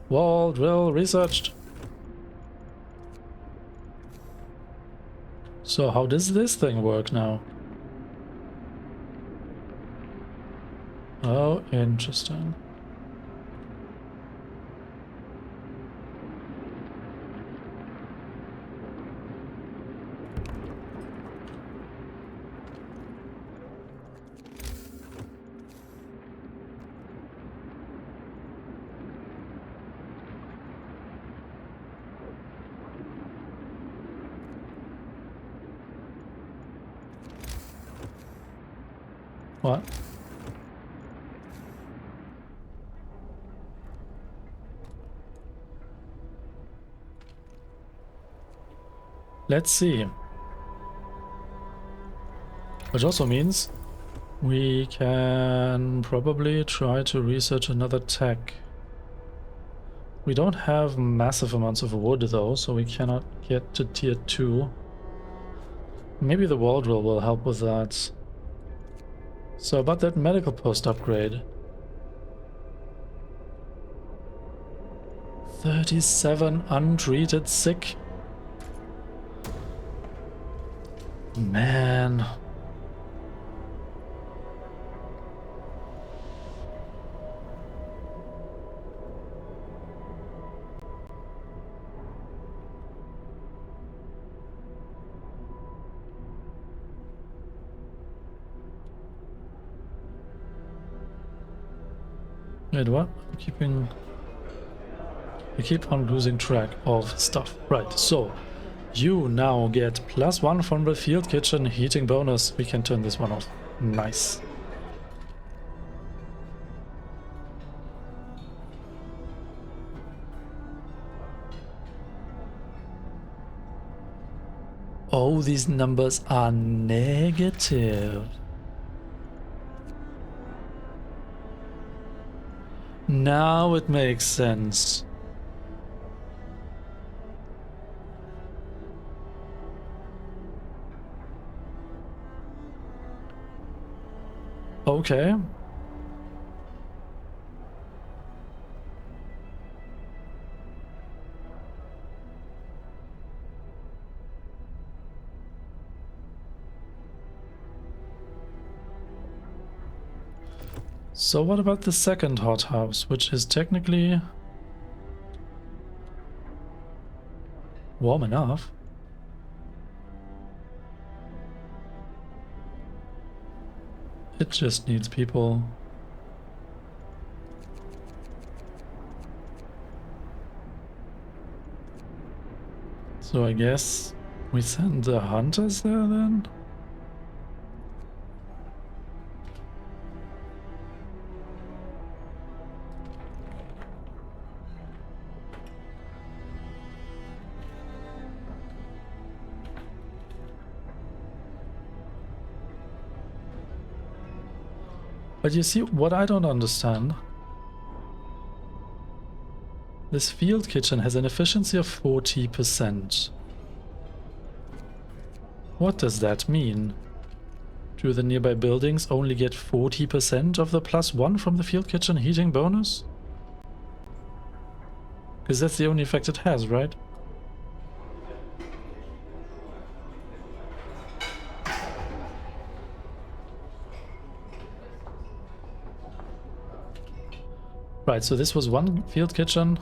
Wall drill researched. So how does this thing work now? Oh, interesting. What? Let's see. Which also means we can probably try to research another tech. We don't have massive amounts of wood though, so we cannot get to tier 2. Maybe the wall drill will help with that. So about that medical post upgrade. 37 untreated sick. Man. Wait, what? I keep on losing track of stuff. Right, so you now get +1 from the field kitchen heating bonus. We can turn this one off. Nice. Oh, these numbers are negative. Now it makes sense. Okay. So what about the second hothouse, which is technically warm enough? It just needs people. So I guess we send the hunters there then? But you see, what I don't understand, this field kitchen has an efficiency of 40%. What does that mean? Do the nearby buildings only get 40% of the +1 from the field kitchen heating bonus? Because that's the only effect it has, right? Right, so this was one field kitchen.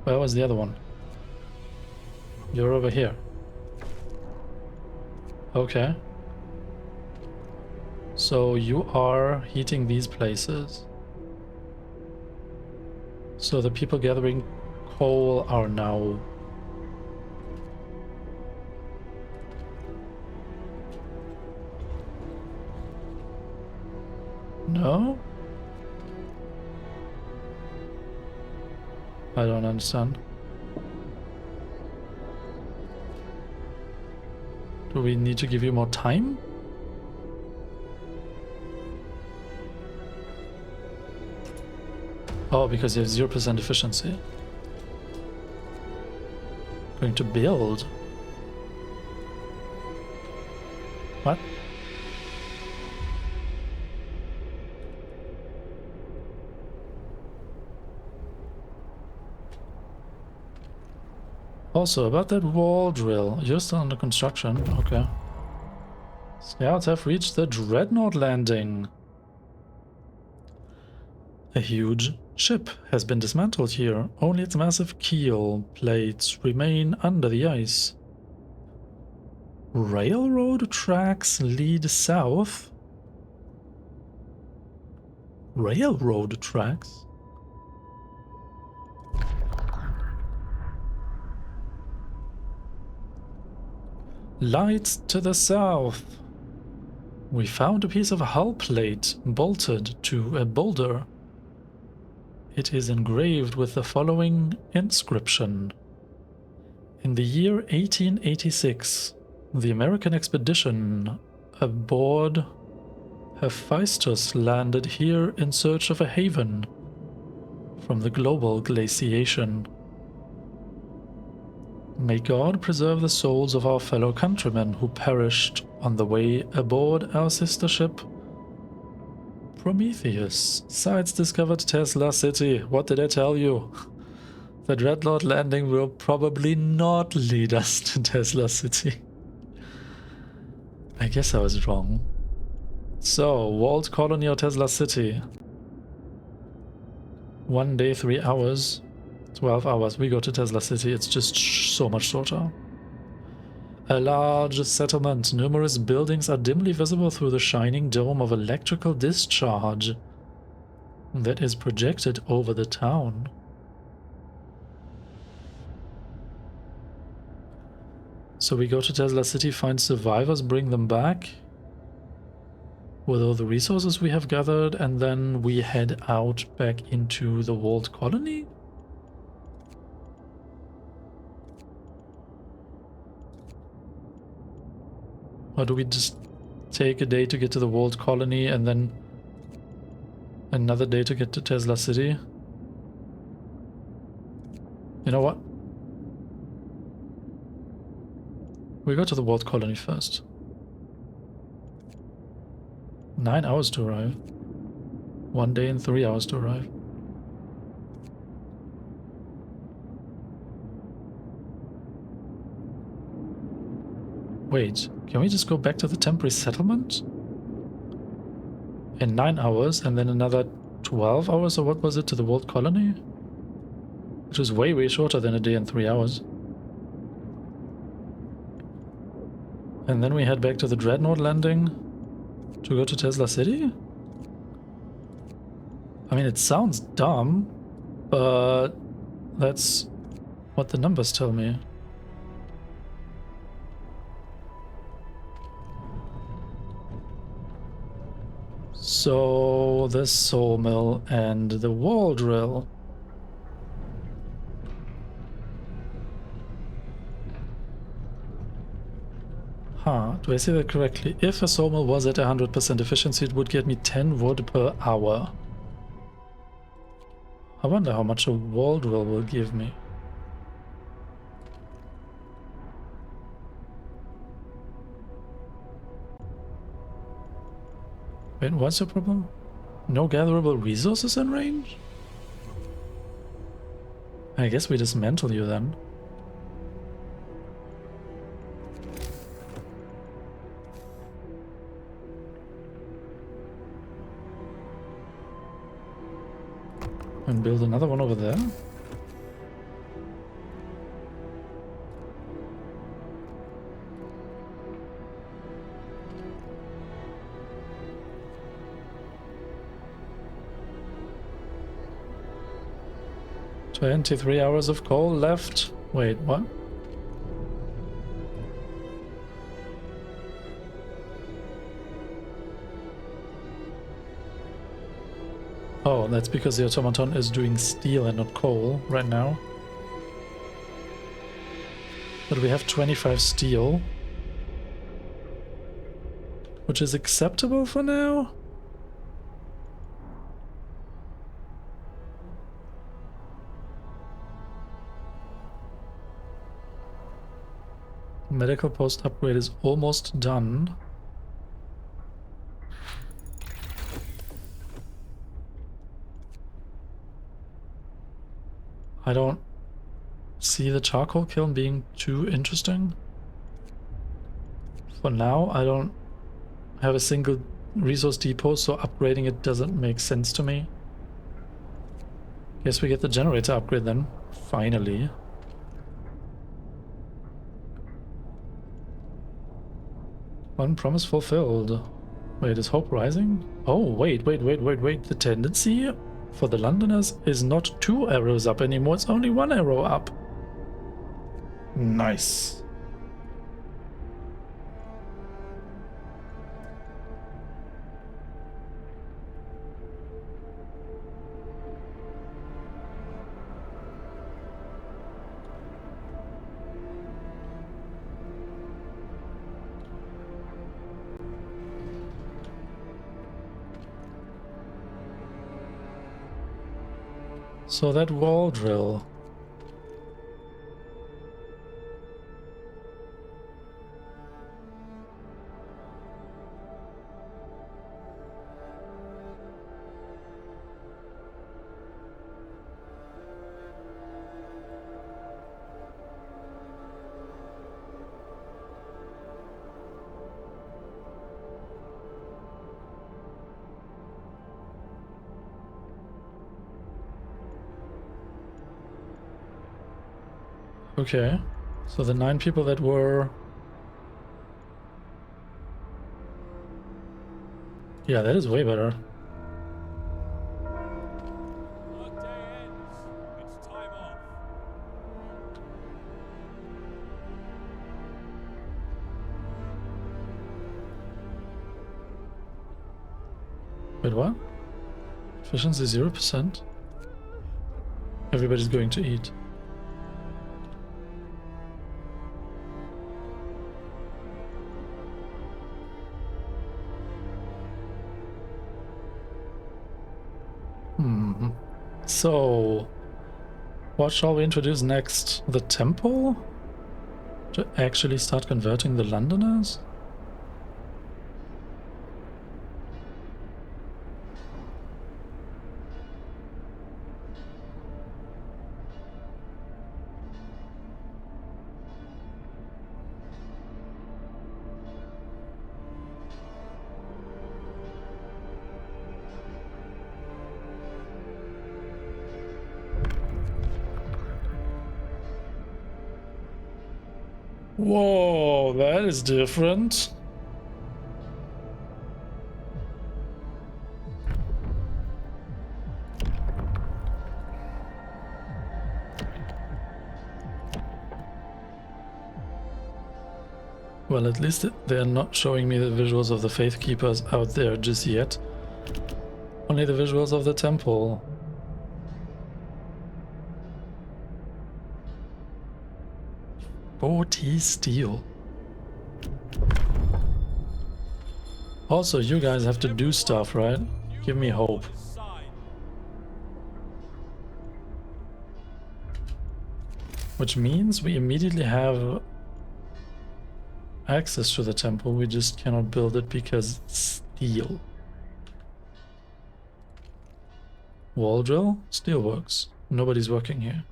Where was the other one? You're over here. Okay. So you are heating these places. So the people gathering coal are now... No? I don't understand. Do we need to give you more time? Oh, because you have 0% efficiency. Going to build. What? Also, about that wall drill. You're still under construction. Okay. Scouts have reached the Dreadnought landing. A huge ship has been dismantled here. Only its massive keel plates remain under the ice. Railroad tracks lead south. Railroad tracks? Lights to the south. We found a piece of hull plate bolted to a boulder. It is engraved with the following inscription. In the year 1886, the American expedition aboard Hephaestus landed here in search of a haven from the global glaciation. May God preserve the souls of our fellow countrymen who perished on the way aboard our sister ship Prometheus. Sites discovered Tesla City. What did I tell you? The Dreadnought landing will probably not lead us to Tesla City. I guess I was wrong. So, walled colony or Tesla City? 1 day, 3 hours. 12 hours. We go to Tesla City. It's just so much shorter. A large settlement. Numerous buildings are dimly visible through the shining dome of electrical discharge that is projected over the town. So we go to Tesla City, find survivors, bring them back with all the resources we have gathered, and then we head out back into the walled colony? Or do we just take a day to get to the walled colony and then another day to get to Tesla City? You know what? We go to the walled colony first. 9 hours to arrive. 1 day and 3 hours to arrive. Wait, can we just go back to the temporary settlement? In 9 hours and then another 12 hours, or what was it, to the walled colony? Which was way, way shorter than a day and 3 hours. And then we head back to the Dreadnought landing to go to Tesla City? I mean, it sounds dumb, but that's what the numbers tell me. So, the sawmill and the wall drill. Huh, do I say that correctly? If a sawmill was at 100% efficiency, it would get me 10 wood per hour. I wonder how much a wall drill will give me. Wait, what's the problem? No gatherable resources in range? I guess we dismantle you then. And build another one over there. 23 hours of coal left. Wait, what? Oh, that's because the automaton is doing steel and not coal right now. But we have 25 steel, which is acceptable for now. Medical post upgrade is almost done. I don't see the charcoal kiln being too interesting. For now, I don't have a single resource depot, so upgrading it doesn't make sense to me. Guess we get the generator upgrade then, finally. One promise fulfilled. Wait, is hope rising? Oh, wait. The tendency for the Londoners is not 2 arrows up anymore, it's only 1 arrow up. Nice. So that wall drill. Okay, so the 9 people that were... Yeah, that is way better. Workday ends. It's time off. Wait, what? Efficiency 0%? Everybody's going to eat. So, what shall we introduce next? The temple? To actually start converting the Londoners? Whoa, that is different. Well, at least they're not showing me the visuals of the Faith Keepers out there just yet. Only the visuals of the temple. $40 steel. Also, you guys have to do stuff, right? Give me hope. Which means we immediately have access to the temple, we just cannot build it because it's steel. Wall drill? Steel works. Nobody's working here.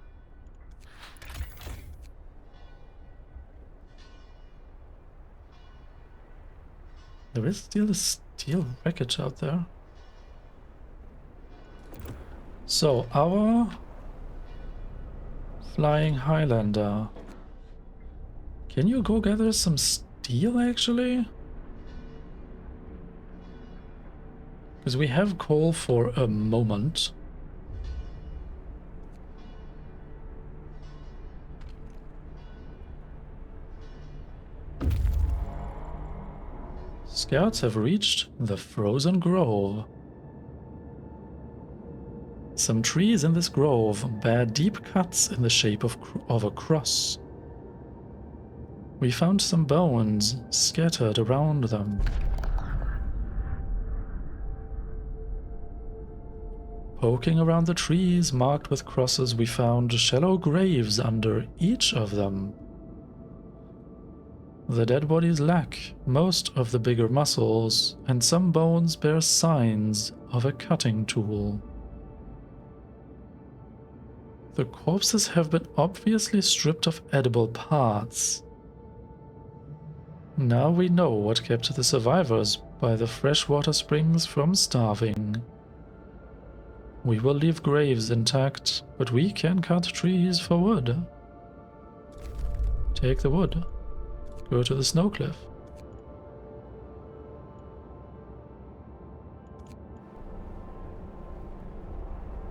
There is still a steel wreckage out there. So, our Flying Highlander. Can you go gather some steel, actually? Because we have coal for a moment. Scouts have reached the frozen grove. Some trees in this grove bear deep cuts in the shape of a cross. We found some bones scattered around them. Poking around the trees marked with crosses, we found shallow graves under each of them. The dead bodies lack most of the bigger muscles, and some bones bear signs of a cutting tool. The corpses have been obviously stripped of edible parts. Now we know what kept the survivors by the freshwater springs from starving. We will leave graves intact, but we can cut trees for wood. Take the wood. Go to the snow cliff.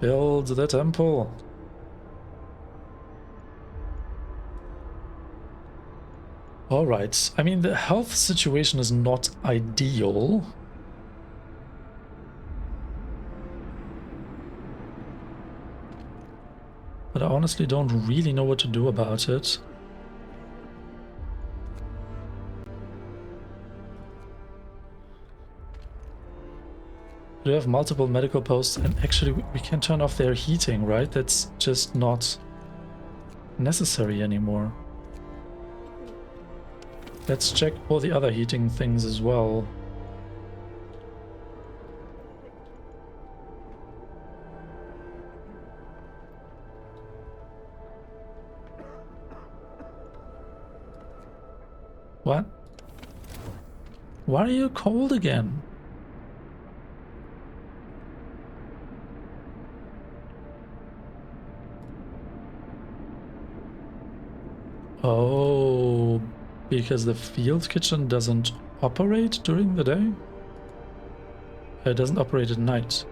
Build the temple. Alright, I mean, the health situation is not ideal. But I honestly don't really know what to do about it. We have multiple medical posts, and actually we can turn off their heating, right? That's just not necessary anymore. Let's check all the other heating things as well. What? Why are you cold again? Oh, because the field kitchen doesn't operate during the day? It doesn't operate at night.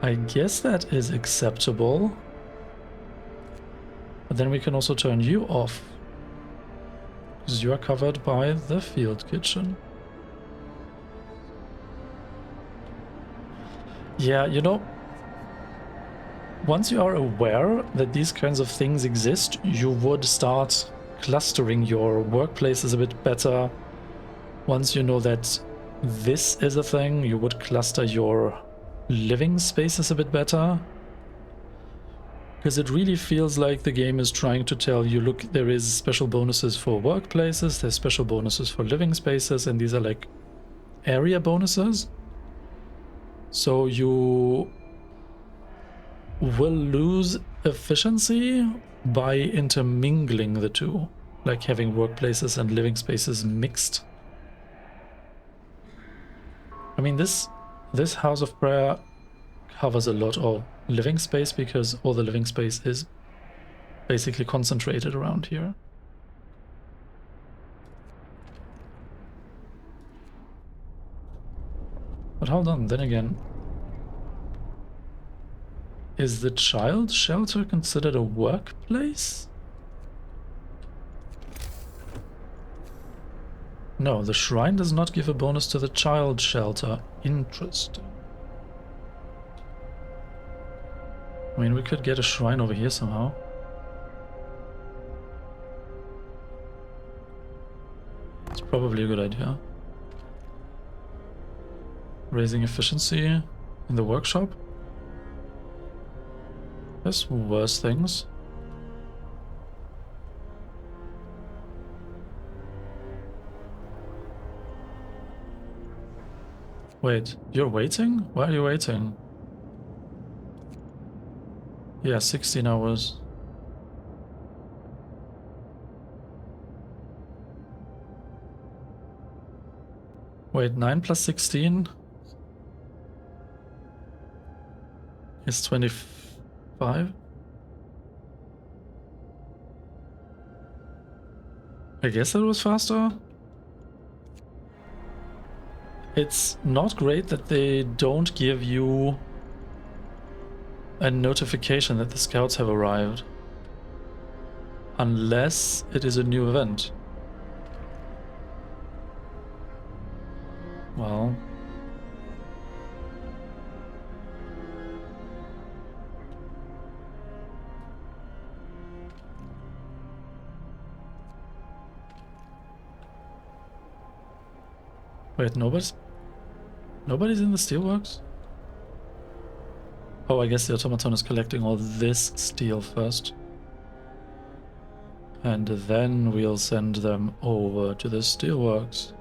I guess that is acceptable. But then we can also turn you off, because you are covered by the field kitchen. Yeah, you know, once you are aware that these kinds of things exist, you would start clustering your workplaces a bit better. Once you know that this is a thing, you would cluster your living spaces a bit better. Because it really feels like the game is trying to tell you, look, there is special bonuses for workplaces, there's special bonuses for living spaces, and these are like area bonuses. So you will lose efficiency by intermingling the two, like having workplaces and living spaces mixed. I mean, this house of prayer covers a lot of living space because all the living space is basically concentrated around here. But hold on, then again, is the child shelter considered a workplace? No, the shrine does not give a bonus to the child shelter. Interesting. I mean, we could get a shrine over here somehow. It's probably a good idea. Raising efficiency in the workshop. There's worse things. Wait, you're waiting? Why are you waiting? Yeah, 16 hours. Wait, 9 plus 16 is 25? I guess that was faster. It's not great that they don't give you a notification that the scouts have arrived. Unless it is a new event. Well. Wait, nobody's in the steelworks? Oh, I guess the automaton is collecting all this steel first. And then we'll send them over to the steelworks.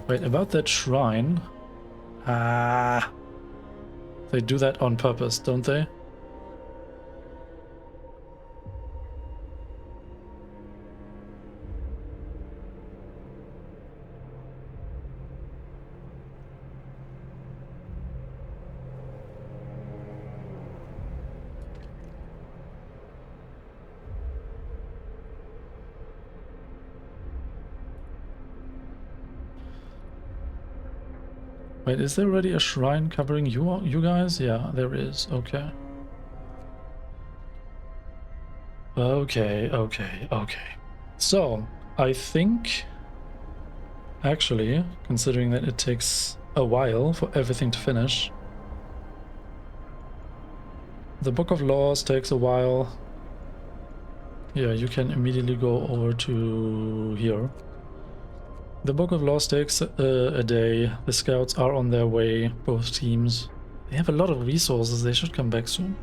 Wait, about that shrine. Ah. They do that on purpose, don't they? Wait, is there already a shrine covering you guys? Yeah, there is. Okay. Okay. So, I think, actually, considering that it takes a while for everything to finish, the Book of Laws takes a while. Yeah, you can immediately go over to here. The Book of Laws takes a day. The scouts are on their way, both teams. They have a lot of resources, they should come back soon.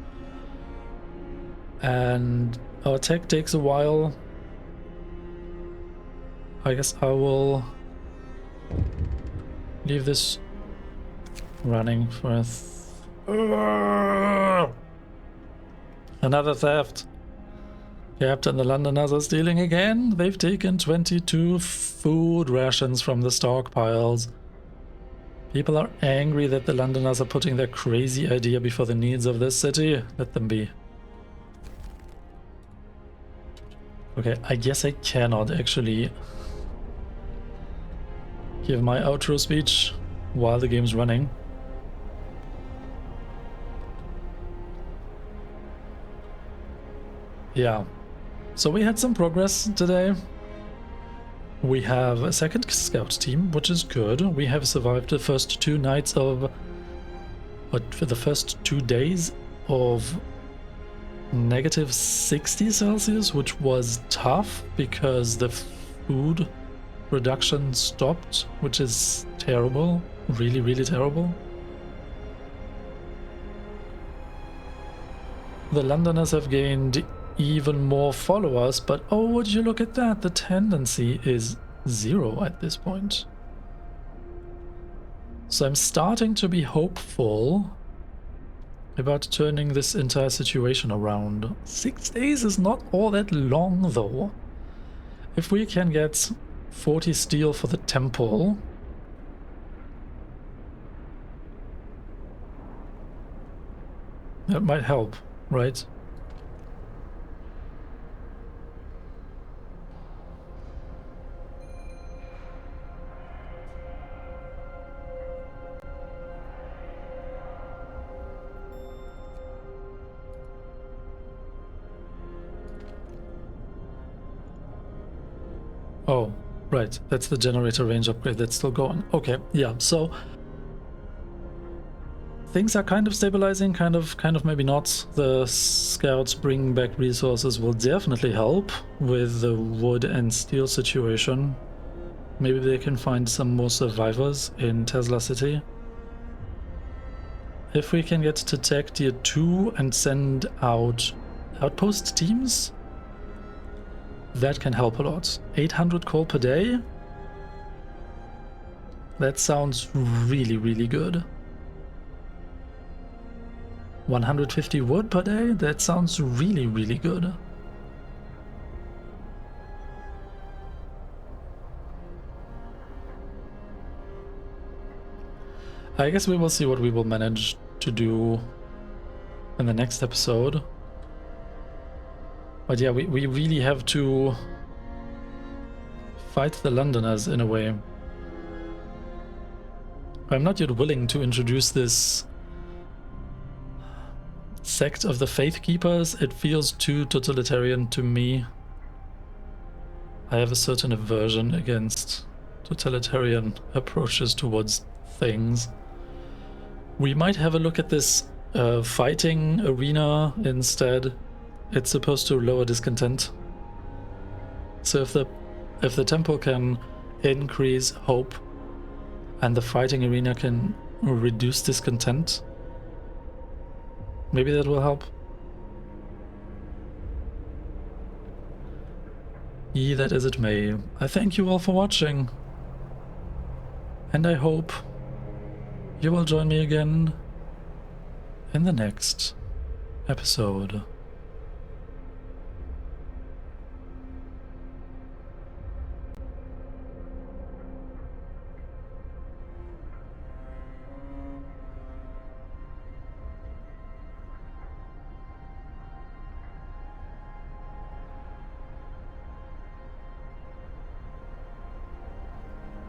And our tech takes a while. I guess I will leave this running for another theft. Captain, the Londoners are stealing again. They've taken 22 food rations from the stockpiles. People are angry that the Londoners are putting their crazy idea before the needs of this city. Let them be. Okay, I guess I cannot actually give my outro speech while the game's running. Yeah. So we had some progress today. We have a second scout team, which is good. We have survived the first 2 nights of... for the first 2 days of -60 Celsius, which was tough because the food production stopped, which is terrible. Really, really terrible. The Londoners have gained even more followers, but oh, would you look at that? The tendency is 0 at this point. So I'm starting to be hopeful about turning this entire situation around. 6 days is not all that long, though. If we can get 40 steel for the temple, that might help, right? Oh, right, that's the generator range upgrade that's still going. Okay, yeah, so things are kind of stabilizing, kind of maybe not. The scouts bringing back resources will definitely help with the wood and steel situation. Maybe they can find some more survivors in Tesla City. If we can get to tech tier 2 and send out outpost teams, that can help a lot. 800 coal per day? That sounds really, really good. 150 wood per day? That sounds really, really good. I guess we will see what we will manage to do in the next episode. But yeah, we really have to fight the Londoners in a way. I'm not yet willing to introduce this sect of the Faith Keepers. It feels too totalitarian to me. I have a certain aversion against totalitarian approaches towards things. We might have a look at this fighting arena instead. It's supposed to lower discontent. So if the temple can increase hope and the fighting arena can reduce discontent, maybe that will help. Ye that as it may, I thank you all for watching, and I hope you will join me again in the next episode.